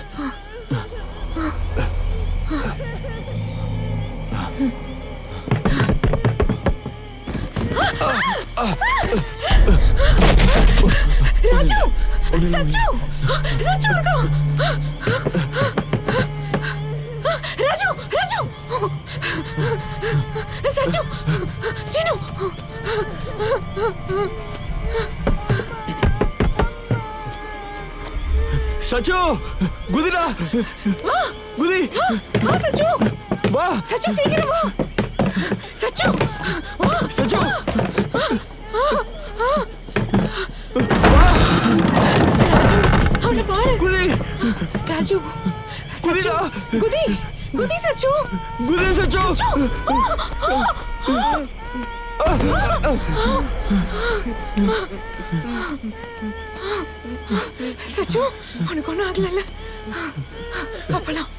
ராஜு, சச்சு, சச்சு இருக்கா? ராஜு, ராஜு, சச்சு, சின்னு. சச்சு, குதிடா. குதி. வா சச்சு. வா. சச்சு சீக்கிரம் வா. சச்சு. வா. சச்சு. அவனை பாரு. குதி. ராஜு. குதிடா. குதி. குதி சச்சு. குதி சச்சு. சச்சு, உனக்கு ஒன்றும் ஆகல. அப்பலாம்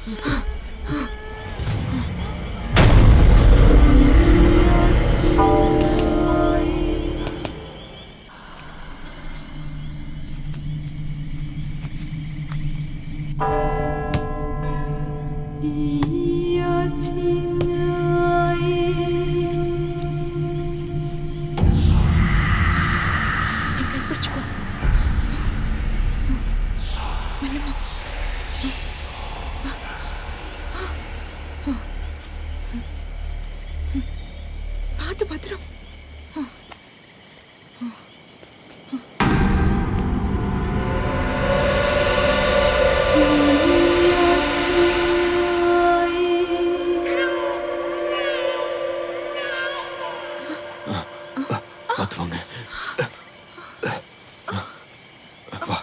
பிடிச்சுக்கோ. மெல்லமா. பார்த்து பத்திரம். பார்த்து வாங்க. வா.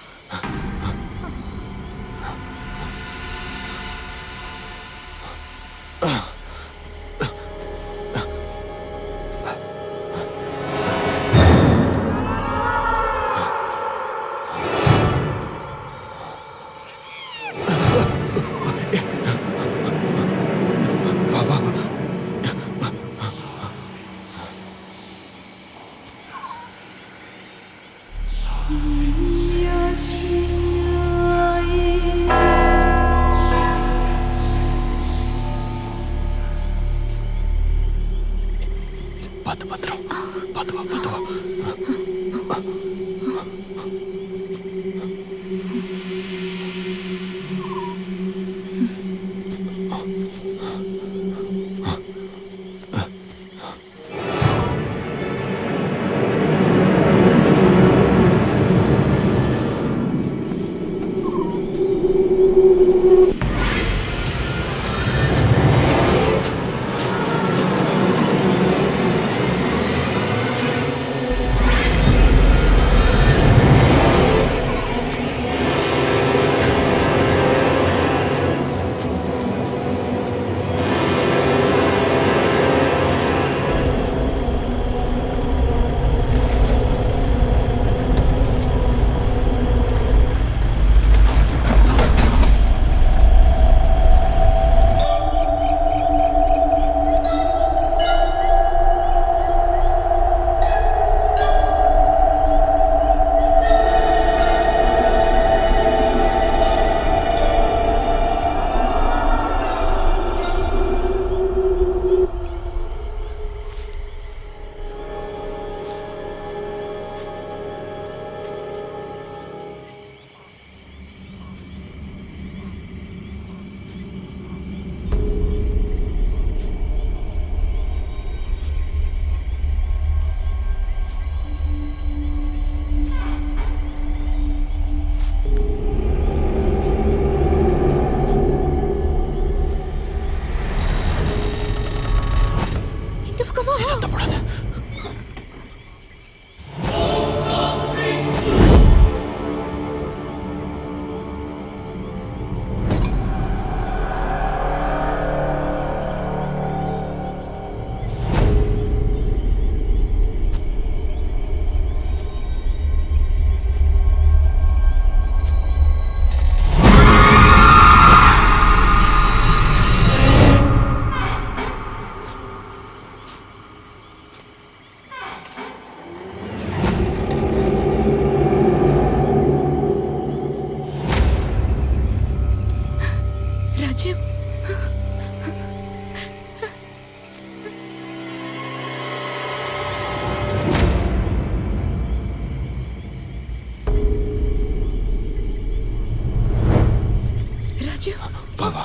ராஜு வா வா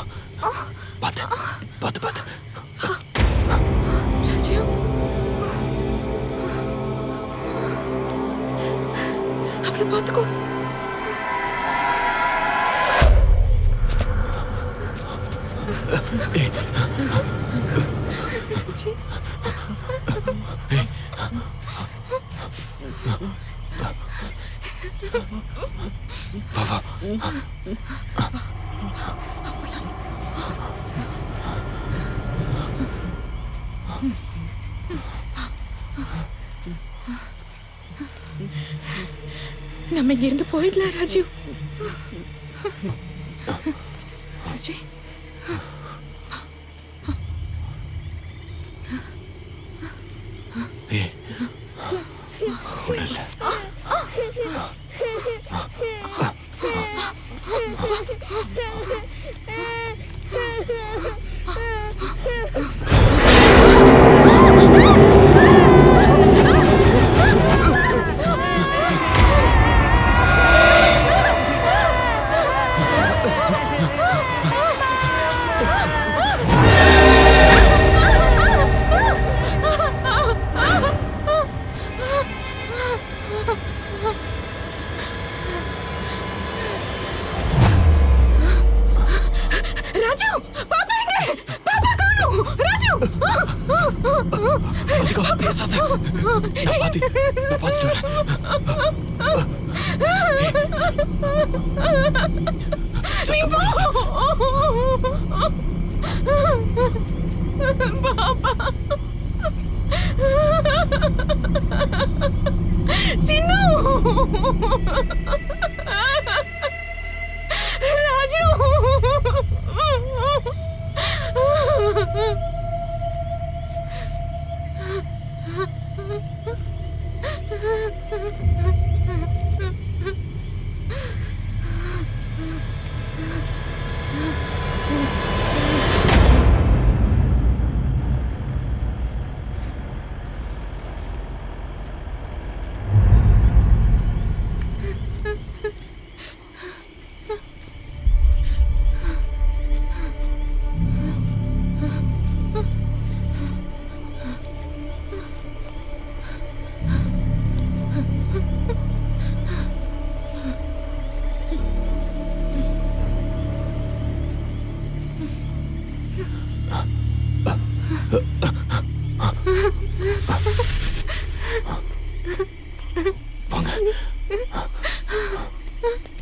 பார்த்து பார்த்து பார்த்து ராஜு அவளை பார்த்துக்கோ. சச்சி வா வா நம்ம இங்க இருந்து போயிடலாம் ராஜு. சச்சி பேசாத. நான் பார்த்துட்டு சின்னு ராஜு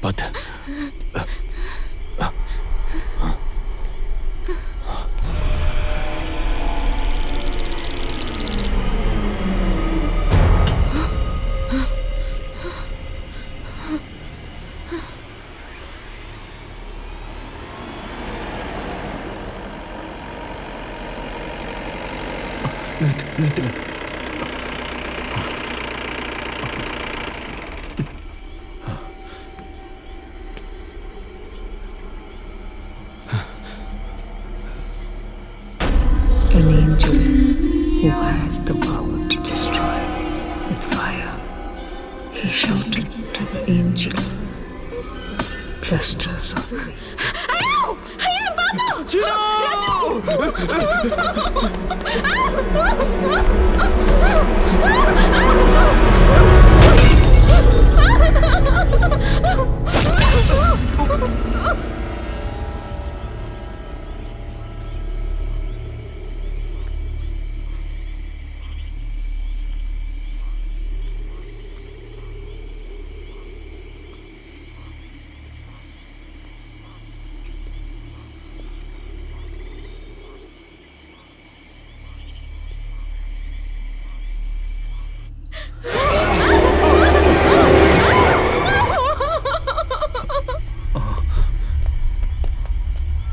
பார்த்து நிறுத்துங்க. An angel who has the power to destroy with fire. He shouted to the angel, clusters of green.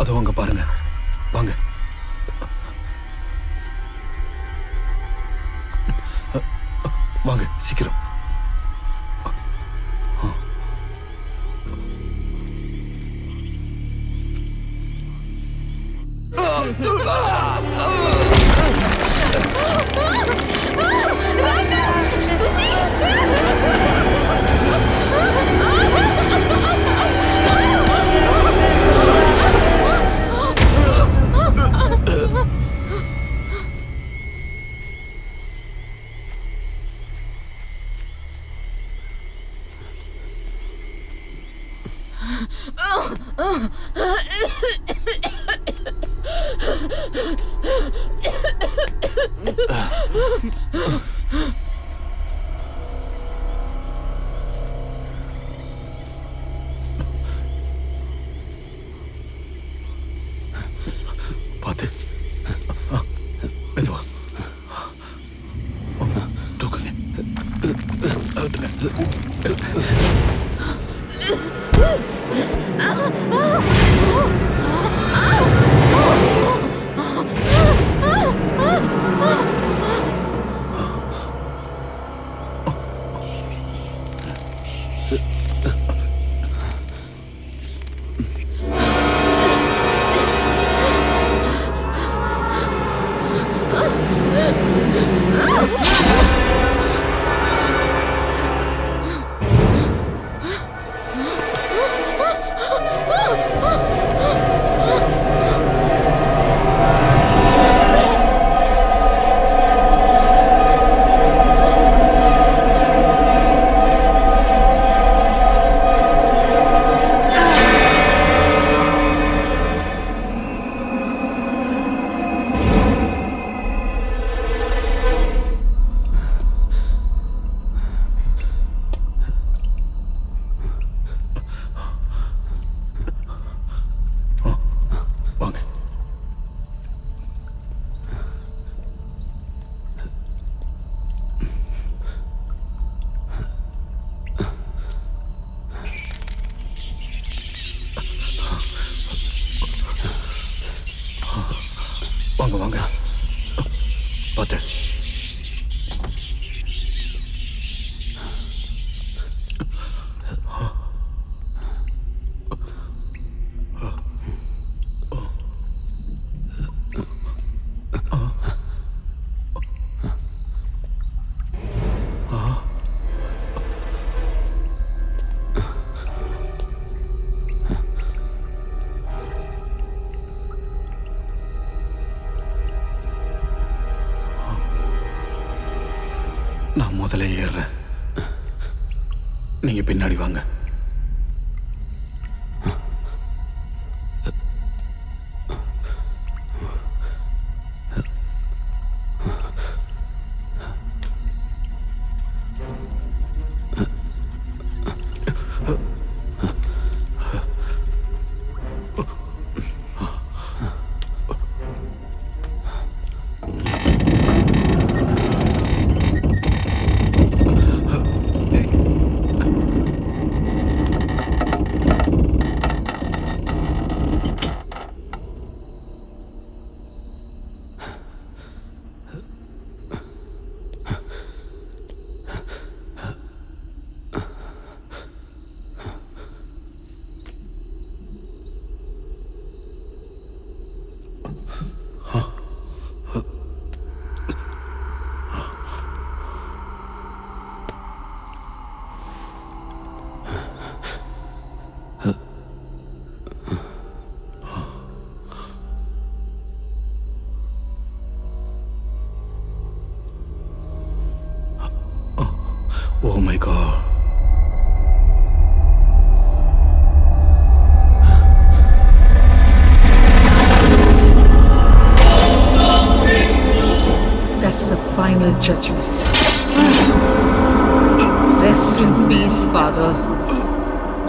அதோ அங்க பாருங்க, வாங்க. வாங்க சீக்கிரம். பார்த்து மெதுவா தூக்குங்க. வாங்க வாங்க பார்த்து. நான் முதல்ல ஏறுறேன், நீங்க பின்னாடி வாங்க. Oh my God. That's the final judgment. Rest in peace, Father.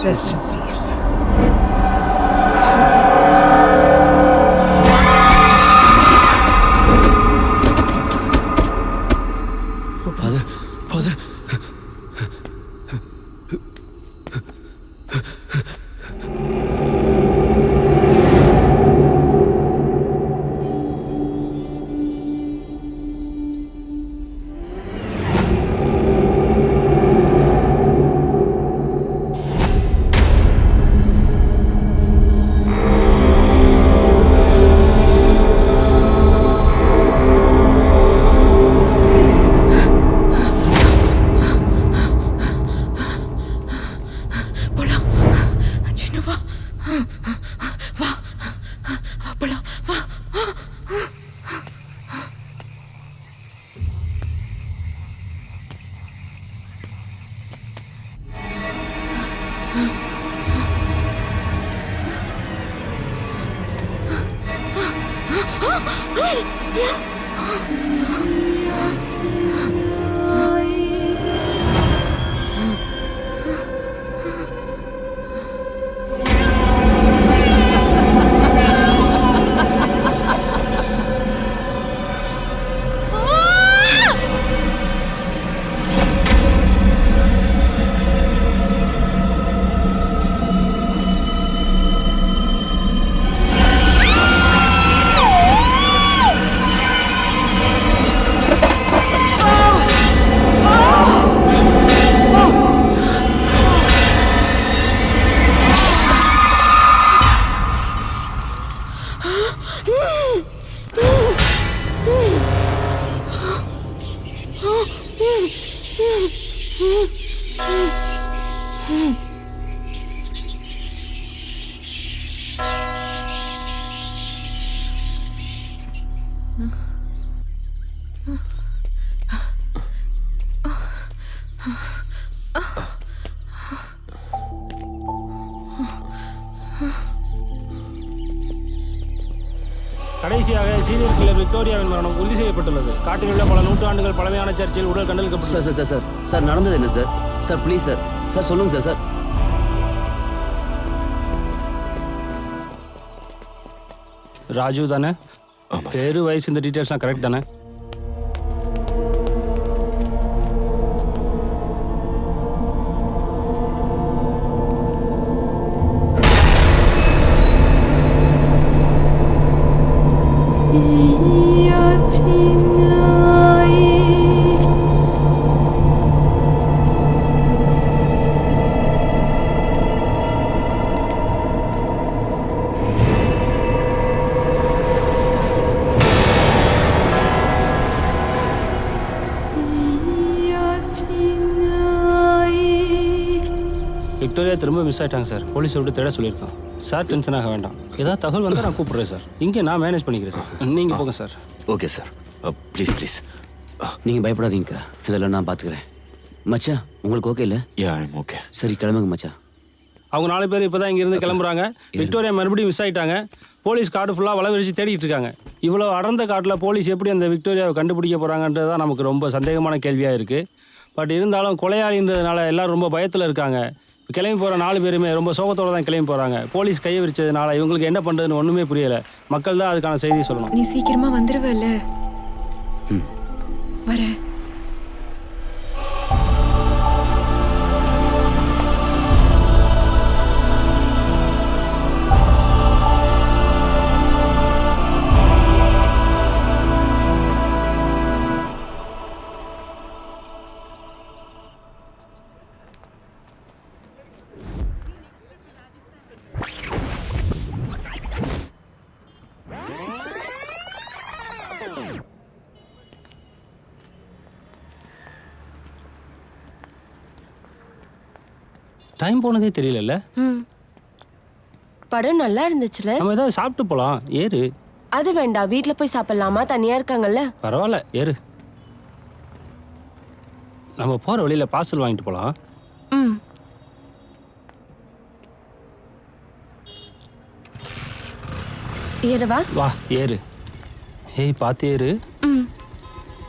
Rest in peace. Father, Father. கடைசியாக சீனியர் கில்லர் விக்டோரியாவின் மரணம் உறுதி செய்யப்பட்டுள்ளது. காட்டில் உள்ள பல நூற்றாண்டுகள் பழமையான சர்ச்சில் உடல் கண்டெடுக்கப்பட்டது. சார் சார் சார் சார் நடந்தது என்ன sir? Sir please sir sir சொல்லுங்க சார். சார் ராஜு தானே? பேரு வயசு இந்த டீட்டெயில்ஸ்லாம் கரெக்ட் தானே? விக்டோரியா திரும்ப மிஸ் ஆகிட்டாங்க சார். போலீஸை விட்டு தேட சொல்லியிருக்கான் சார். டென்ஷன் ஆக வேண்டாம். ஏதாவது தகவல் வந்தால் நான் கூப்பிட்றேன் சார். இங்கே நான் மேனேஜ் பண்ணிக்கிறேன் சார். நீங்கள் போங்க sir. Okay sir. Please please நீங்கள் பயப்படாதீங்க. இதெல்லாம் நான் பார்த்துக்கிறேன். மச்சா உங்களுக்கு ஓகே இல்லை? ஓகே. சரி கிளம்புங்க மச்சா. அவங்க 4 பேர் இப்போ தான் இங்கேருந்து கிளம்புறாங்க. விக்டோரியா மறுபடியும் மிஸ் ஆகிட்டாங்க. போலீஸ் காடு ஃபுல்லாக வலை விரிச்சு தேடிட்டு இருக்காங்க. இவ்வளோ அடர்ந்த காட்டில் போலீஸ் எப்படி அந்த விக்டோரியாவை கண்டுபிடிக்க போகிறாங்கன்றது தான் நமக்கு ரொம்ப சந்தேகமான கேள்வியாக இருக்குது. பட் இருந்தாலும் கொலையாளின்றதுனால எல்லோரும் ரொம்ப பயத்தில் இருக்காங்க. கிளம்பி போகிற 4 பேருமே ரொம்ப சோகத்தோடு தான் கிளம்பி போகிறாங்க. போலீஸ் கையை விரிச்சதுனால இவங்களுக்கு என்ன பண்ணுறதுன்னு ஒன்றுமே புரியலை. மக்கள் தான் அதுக்கான செய்தி சொல்லணும். நீ சீக்கிரமா வந்துருவல்ல? வர டைம் போனதே தெரியல. படம் நல்லா இருந்துச்சுல. நம்ம ஏதாவது சாப்பிட்டு போகலாம். ஏறு. அது வேண்டாம், வீட்டில் போய் சாப்பிடலாமா? தனியா இருக்காங்கல்ல. பரவாயில்ல ஏறு. நம்ம போகிற வழியில் பார்சல் வாங்கிட்டு போகலாம். ஏறுவா. வா ஏறு. ஏய் பார்த்து ஏறு.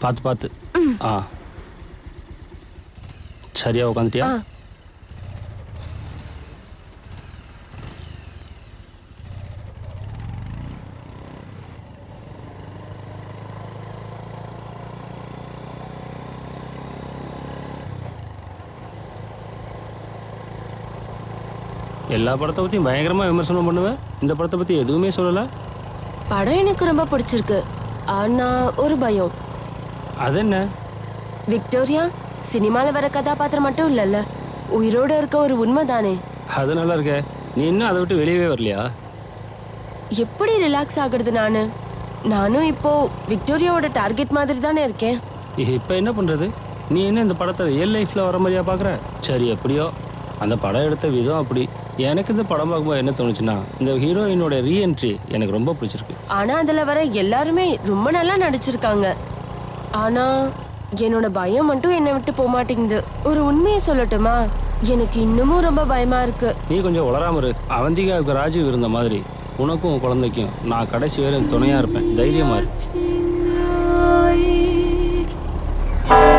பார்த்து பார்த்து. ஆ சரியா உட்காந்துட்டியா? எல்லா படத்தை பற்றியும் பயங்கரமாக விமர்சனம் பண்ணுவேன். இந்த படத்தை பற்றி எதுவுமே சொல்லலை. படம் எனக்கு ரொம்ப பிடிச்சிருக்கு. ஆனால் ஒரு பயம். அது என்ன? விக்டோரியா சினிமாவில் வர கதாபாத்திரம் மட்டும் இல்லைல்ல, உயிரோடு இருக்க ஒரு உண்மை தானே. அது நல்லா இருக்க. நீ இன்னும் அதை விட்டு வெளியவே வரலையா? எப்படி ரிலாக்ஸ் ஆகுறது? நானும் இப்போ விக்டோரியாவோட டார்கெட் மாதிரி தானே இருக்கேன். இப்போ என்ன பண்ணுறது? நீ என்ன இந்த படத்தை ரியல் லைஃப்பில் வர மாதிரியா பார்க்குற? சரி எப்படியோ, அந்த படம் எடுத்த விதம் அப்படி. எனக்கு இந்த படம் பார்க்கும்போது என்ன தோணுச்சுன்னா, இந்த ஹீரோயினோட ரீஎன்ட்ரி எனக்கு ரொம்ப பிடிச்சிருக்கு. ஆனால் அதில் வர எல்லாருமே ரொம்ப நல்லா நடிச்சிருக்காங்க. ஆனால் என்னோட பயம் மட்டும் என்னை விட்டு போக மாட்டேங்குது. ஒரு உண்மையை சொல்லட்டுமா, எனக்கு இன்னமும் ரொம்ப பயமா இருக்கு. நீ கொஞ்சம் உளராம இரு. அவந்திகாவுக்கு ராஜீவ் இருந்த மாதிரி உனக்கும் குழந்தைக்கும் நான் கடைசி வரை துணையா இருப்பேன். தைரியமா இரு. ஆ